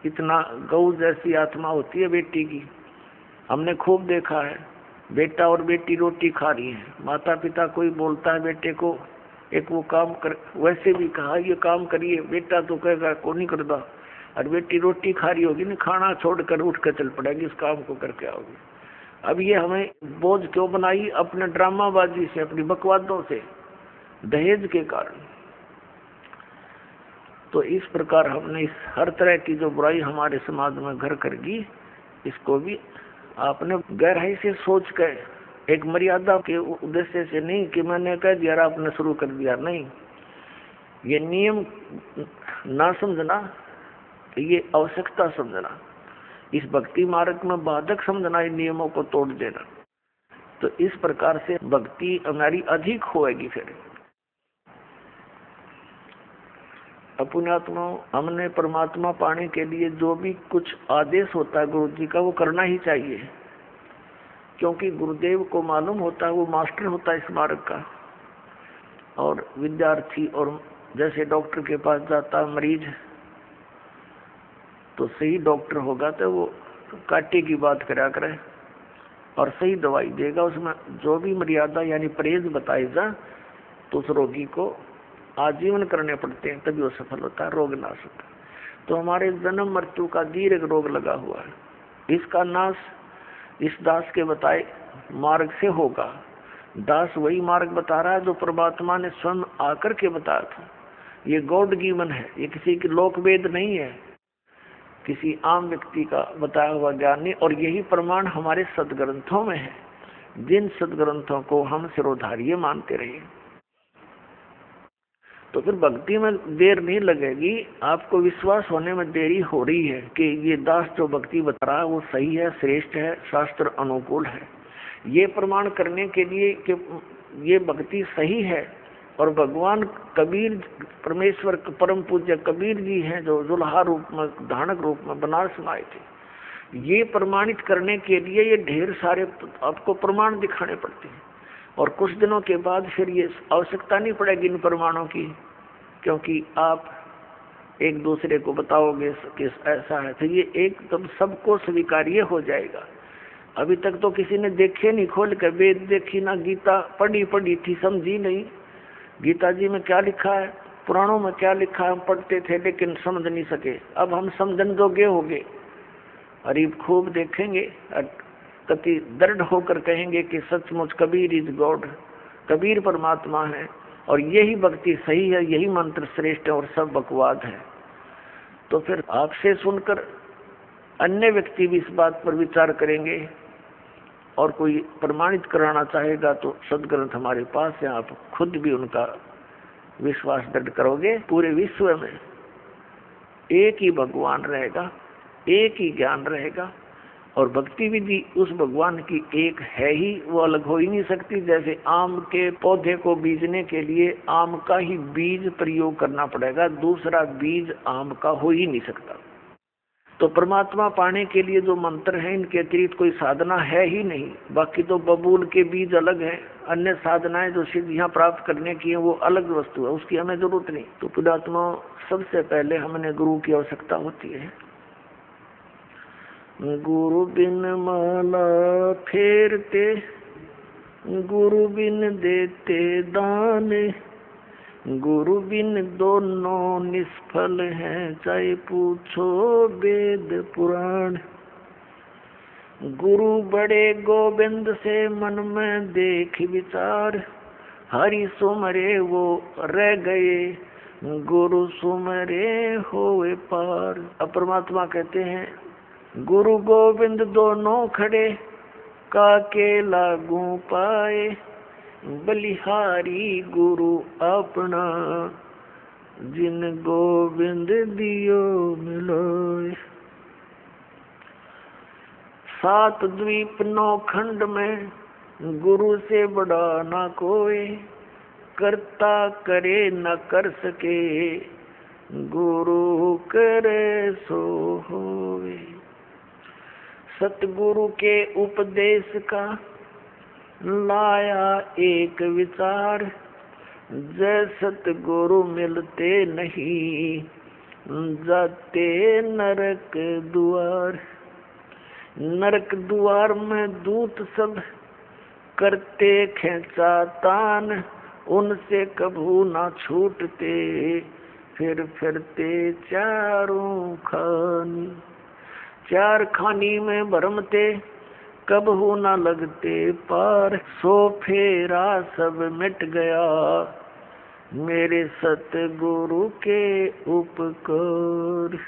इतना गौ जैसी आत्मा होती है बेटी की, हमने खूब देखा है। बेटा और बेटी रोटी खा रही है, माता पिता कोई बोलता है बेटे को एक वो काम कर, वैसे भी कहा ये काम करिए, बेटा तो कहेगा को नहीं करता, और बेटी रोटी खा रही होगी ना, खाना छोड़कर उठ कर चल पड़ेगी, इस काम को करके आओगी। अब ये हमें बोझ क्यों बनाई? अपने ड्रामाबाजी से, अपनी बकवादों से, दहेज के कारण। तो इस प्रकार हमने इस हर तरह की जो बुराई हमारे समाज में घर कर गई, इसको भी आपने गहराई से सोच कर, एक मर्यादा के उद्देश्य से नहीं कि मैंने कह दिया आपने शुरू कर दिया, नहीं। ये नियम ना समझना, ये आवश्यकता समझना, इस भक्ति मार्ग में बाधक समझना, इन नियमों को तोड़ देना। तो इस प्रकार से भक्ति हमारी अधिक होएगी। फिर पुण्यात्मा, हमने परमात्मा पाने के लिए जो भी कुछ आदेश होता है गुरु जी का, वो करना ही चाहिए, क्योंकि गुरुदेव को मालूम होता है, वो मास्टर होता है इस मार्ग का। और विद्यार्थी, और जैसे डॉक्टर के पास जाता है मरीज, तो सही डॉक्टर होगा तो वो कांटे की बात करा करे और सही दवाई देगा। उसमें जो भी मर्यादा यानी परहेज बताएगा, तो उस रोगी को आजीवन करने पड़ते हैं, तभी वो सफल होता है, रोग नाश होता है। तो हमारे जन्म मृत्यु का दीर्घ रोग लगा हुआ है, इसका नाश इस दास के बताए मार्ग से होगा। दास वही मार्ग बता रहा है जो परमात्मा ने स्वयं आकर के बताया था। ये गॉड गिवन है, ये किसी की लोक वेद नहीं है, किसी आम व्यक्ति का बताया हुआ ज्ञान नहीं। और यही प्रमाण हमारे सदग्रंथों में है, जिन सदग्रंथों को हम सिरोधार्य मानते रहे। तो फिर भक्ति में देर नहीं लगेगी, आपको विश्वास होने में देरी हो रही है कि ये दास जो भक्ति बता रहा है वो सही है, श्रेष्ठ है, शास्त्र अनुकूल है। ये प्रमाण करने के लिए कि ये भक्ति सही है, और भगवान कबीर, परमेश्वर परम पूज्य कबीर जी हैं जो जुल्हा रूप में, धानक रूप में बनारस में आए थे, ये प्रमाणित करने के लिए ये ढेर सारे आपको प्रमाण दिखाने पड़ते हैं। और कुछ दिनों के बाद फिर ये आवश्यकता नहीं पड़ेगी इन प्रमाणों की, क्योंकि आप एक दूसरे को बताओगे कि ऐसा है, तो ये एकदम सबको स्वीकार्य हो जाएगा। अभी तक तो किसी ने देखे नहीं, खोल कर वेद देखी ना, गीता पढ़ी थी, समझी नहीं। गीता जी में क्या लिखा है, पुराणों में क्या लिखा है, हम पढ़ते थे लेकिन समझ नहीं सके। अब हम समझन जोगे हो गए, और खूब देखेंगे, कति दृढ़ होकर कहेंगे कि सचमुच कबीर इज गॉड, कबीर परमात्मा है, और यही भक्ति सही है, यही मंत्र श्रेष्ठ है, और सब बकवाद है। तो फिर आपसे सुनकर अन्य व्यक्ति भी इस बात पर विचार करेंगे, और कोई प्रमाणित कराना चाहेगा तो सदग्रंथ हमारे पास है, आप खुद भी उनका विश्वास दृढ़ करोगे। पूरे विश्व में एक ही भगवान रहेगा, एक ही ज्ञान रहेगा, और भक्ति विधि उस भगवान की एक है ही, वो अलग हो ही नहीं सकती। जैसे आम के पौधे को बीजने के लिए आम का ही बीज प्रयोग करना पड़ेगा, दूसरा बीज आम का हो ही नहीं सकता। तो परमात्मा पाने के लिए जो मंत्र है, इनके अतिरिक्त कोई साधना है ही नहीं। बाकी तो बबूल के बीज अलग हैं, अन्य साधनाएं जो सिद्धियां प्राप्त करने की है वो अलग वस्तु है, उसकी हमें जरूरत नहीं। तो पुण्यात्मा, सबसे पहले हमें गुरु की आवश्यकता होती है। गुरु बिन माला फेरते, गुरु बिन देते दान, गुरु बिन दोनों निष्फल हैं, चाहे पूछो वेद पुराण। गुरु बड़े गोविंद से मन में देख विचार, हरि सुमरे वो रह गए, गुरु सुमरे होए पार। अब परमात्मा कहते हैं गुरु गोविंद दोनों खड़े, काके लागू पाए, बलिहारी गुरु अपना, जिन गोविंद दियो मिलोए। सात द्वीप 9 खंड में गुरु से बड़ा ना कोई, करता करे न कर सके, गुरु करे सो होवे। सतगुरु के उपदेश का लाया एक विचार, जय सतगुरु मिलते नहीं, जाते नरक द्वार। नरक द्वार में दूत सब करते खेचा तान, उनसे कभू ना छूटते, फिर फिरते चारों खानी। 4 खानी में भरमते, कबहू ना लगते पार, सो फेरा सब मिट गया, मेरे सतगुरु के उपकार।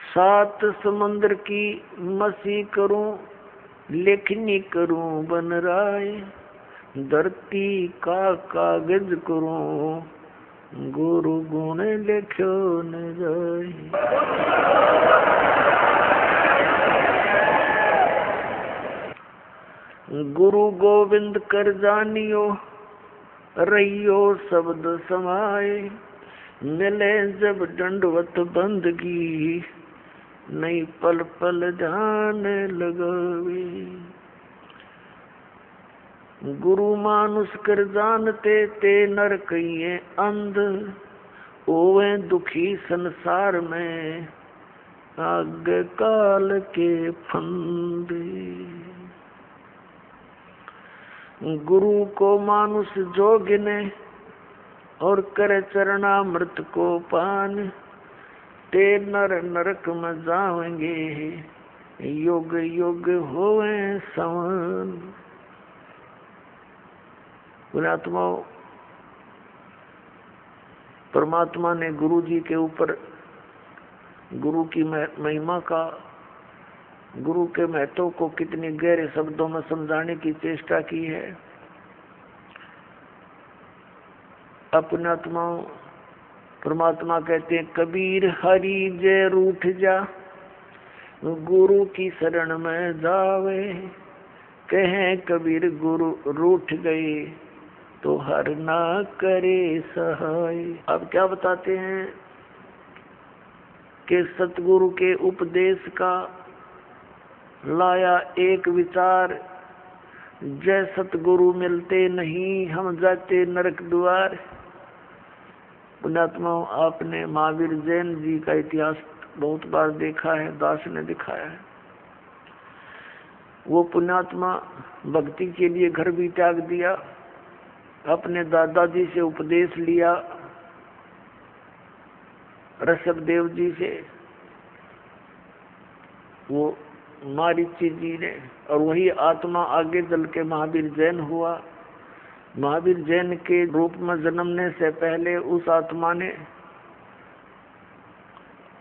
7 समुद्र की मसी करूं, लेखनी करूं बन राय, धरती का कागज करूं, गुरु गुण लिखो न जाए। गुरु गोविंद कर जानियो, रहियो शब्द समाए, मिले जब दंडवत बंदगी, नहीं पल पल ध्यान लगावे। गुरु मानुष कर जानते ते नर कहिए अंध, ओवे दुखी संसार में आग काल के फंदे। गुरु को मानुष जो गिने और करे चरणामृत को पान, ते नर नरक में जाएंगे, युग युग होवे समान। पुण्यात्मा, परमात्मा ने गुरु जी के ऊपर गुरु की महिमा का, गुरु के महत्व को कितनी गहरे शब्दों में समझाने की चेष्टा की है। अपनात्मा परमात्मा कहते हैं, कबीर हरि जय रूठ जा, गुरु की शरण में जावे। कहें कबीर गुरु रूठ गए, तो हर ना करे सहाय। अब क्या बताते हैं कि सतगुरु के उपदेश का लाया एक विचार, जय सतगुरु मिलते नहीं, हम जाते नरक द्वार। पुण्यात्मा, आपने महावीर जैन जी का इतिहास बहुत बार देखा है, दास ने दिखाया है। वो पुण्यात्मा भक्ति के लिए घर भी त्याग दिया, अपने दादाजी से उपदेश लिया, ऋषभदेव जी से, वो मारीची जी ने, और वही आत्मा आगे चल के महावीर जैन हुआ। महावीर जैन के रूप में जन्मने से पहले उस आत्मा ने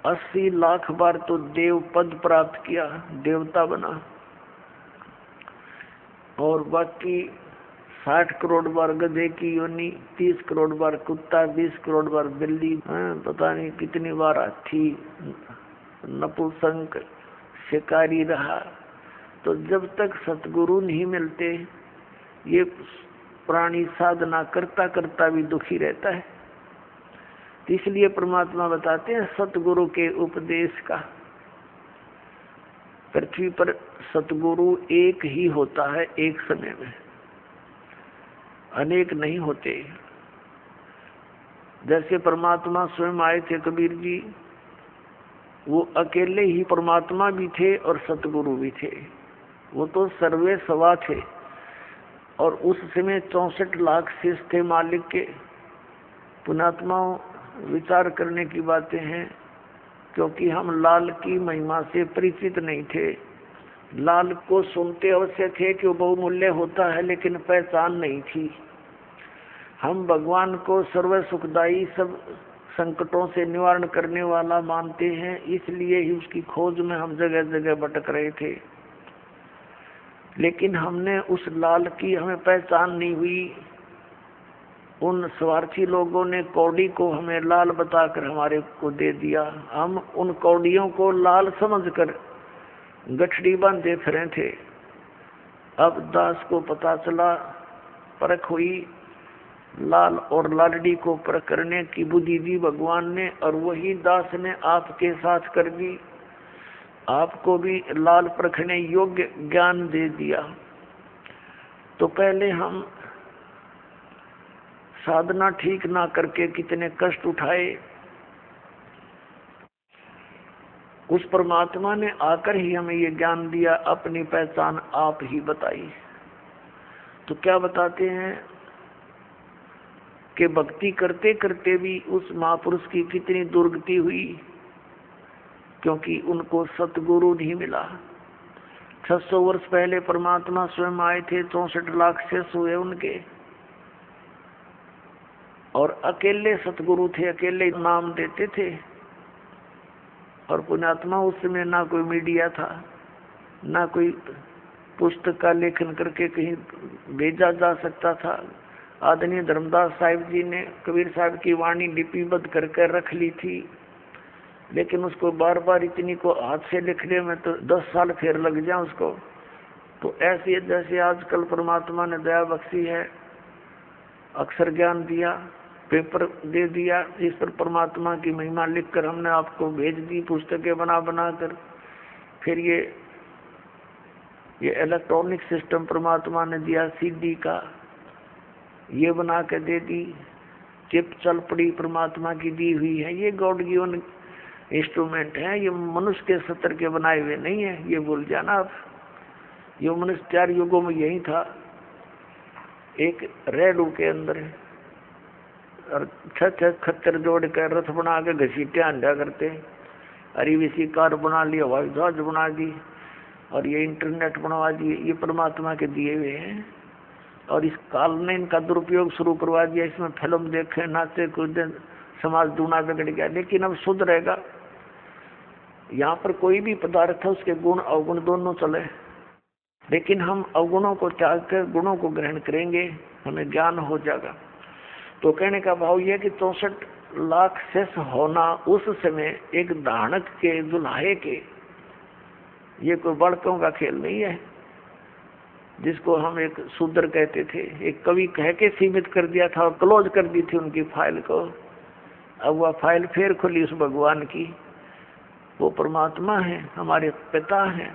80 लाख बार तो देव पद प्राप्त किया, देवता बना, और बाकी 60 करोड़ बार गधे की योनि, 30 करोड़ बार कुत्ता, 20 करोड़ बार बिल्ली, पता नहीं कितनी बार हाथी, नपुंसक, शिकारी रहा। तो जब तक सतगुरु नहीं मिलते, ये प्राणी साधना करता करता भी दुखी रहता है। इसलिए परमात्मा बताते हैं सतगुरु के उपदेश का। पृथ्वी पर सतगुरु एक ही होता है, एक समय में, अनेक नहीं होते। जैसे परमात्मा स्वयं आए थे कबीर जी, वो अकेले ही परमात्मा भी थे और सतगुरु भी थे। वो तो सर्वे सवा थे, और उस समय 64 लाख शिष्य थे मालिक के। पुण्यात्माओं, विचार करने की बातें हैं, क्योंकि हम लाल की महिमा से परिचित नहीं थे। लाल को सुनते अवश्य थे कि वो बहुमूल्य होता है, लेकिन पहचान नहीं थी। हम भगवान को सर्व सुखदायी, सब संकटों से निवारण करने वाला मानते हैं, इसलिए ही उसकी खोज में हम जगह जगह भटक रहे थे। लेकिन हमने उस लाल की हमें पहचान नहीं हुई। उन स्वार्थी लोगों ने कौड़ी को हमें लाल बताकर हमारे को दे दिया। हम उन कौड़ियों को लाल समझकर गठड़ी बांधे फिरे थे। अब दास को पता चला, परख हुई, लाल और लाडली को परख करने की बुद्धि दी भगवान ने, और वही दास ने आपके साथ कर दी। आपको भी लाल परखने योग्य ज्ञान दे दिया। तो पहले हम साधना ठीक ना करके कितने कष्ट उठाए, उस परमात्मा ने आकर ही हमें ये ज्ञान दिया, अपनी पहचान आप ही बताई। तो क्या बताते हैं कि भक्ति करते करते भी उस महापुरुष की कितनी दुर्गति हुई, क्योंकि उनको सतगुरु नहीं मिला। 600 वर्ष पहले परमात्मा स्वयं आए थे, 64 लाख शेष हुए उनके, और अकेले सतगुरु थे, अकेले नाम देते थे। और पुण्यात्मा उस समय ना कोई मीडिया था, ना कोई पुस्तक का लेखन करके कहीं भेजा जा सकता था। आदरणीय धर्मदास साहिब जी ने कबीर साहब की वाणी लिपिबद्ध करके रख ली थी, लेकिन उसको बार बार इतनी को हाथ से लिखने में तो 10 साल फिर लग जाए उसको। तो ऐसे जैसे आजकल परमात्मा ने दया बख्शी है, अक्षर ज्ञान दिया, पेपर दे दिया, इस पर परमात्मा की महिमा लिखकर हमने आपको भेज दी, पुस्तकें बना बना कर। फिर ये इलेक्ट्रॉनिक सिस्टम परमात्मा ने दिया, सीडी का ये बना के दे दी, चिप चल पड़ी परमात्मा की दी हुई है। ये गॉड गिवन इंस्ट्रूमेंट है, ये मनुष्य के सत्र के बनाए हुए नहीं है, ये भूल जाना आप। ये मनुष्य 4 युगों में यही था, एक रेडू के अंदर, और 6 खच्चर जोड़ कर रथ बना के घसीटिया अंडा करते, अरीवीसी कार बना ली, हवाई जहाज बना दी, और ये इंटरनेट बनवा दिए। ये परमात्मा के दिए हुए हैं, और इस काल ने इनका दुरुपयोग शुरू करवा दिया। इसमें फिल्म देखे, नाचे कूदे, समाज दूना बिगड़ गया। लेकिन अब शुद्ध रहेगा। यहाँ पर कोई भी पदार्थ है, उसके गुण अवगुण दोनों चले, लेकिन हम अवगुणों को त्याग कर गुणों को ग्रहण करेंगे, हमें ज्ञान हो जाएगा। तो कहने का भाव यह कि 64 लाख शेष होना उस समय एक दानक के, दुल्हे के, ये कोई बड़कों का खेल नहीं है, जिसको हम एक शूद्र कहते थे। एक कवि कह के सीमित कर दिया था और क्लोज कर दी थी उनकी फाइल को। अब वह फाइल फिर खुली उस भगवान की। वो परमात्मा है, हमारे पिता हैं।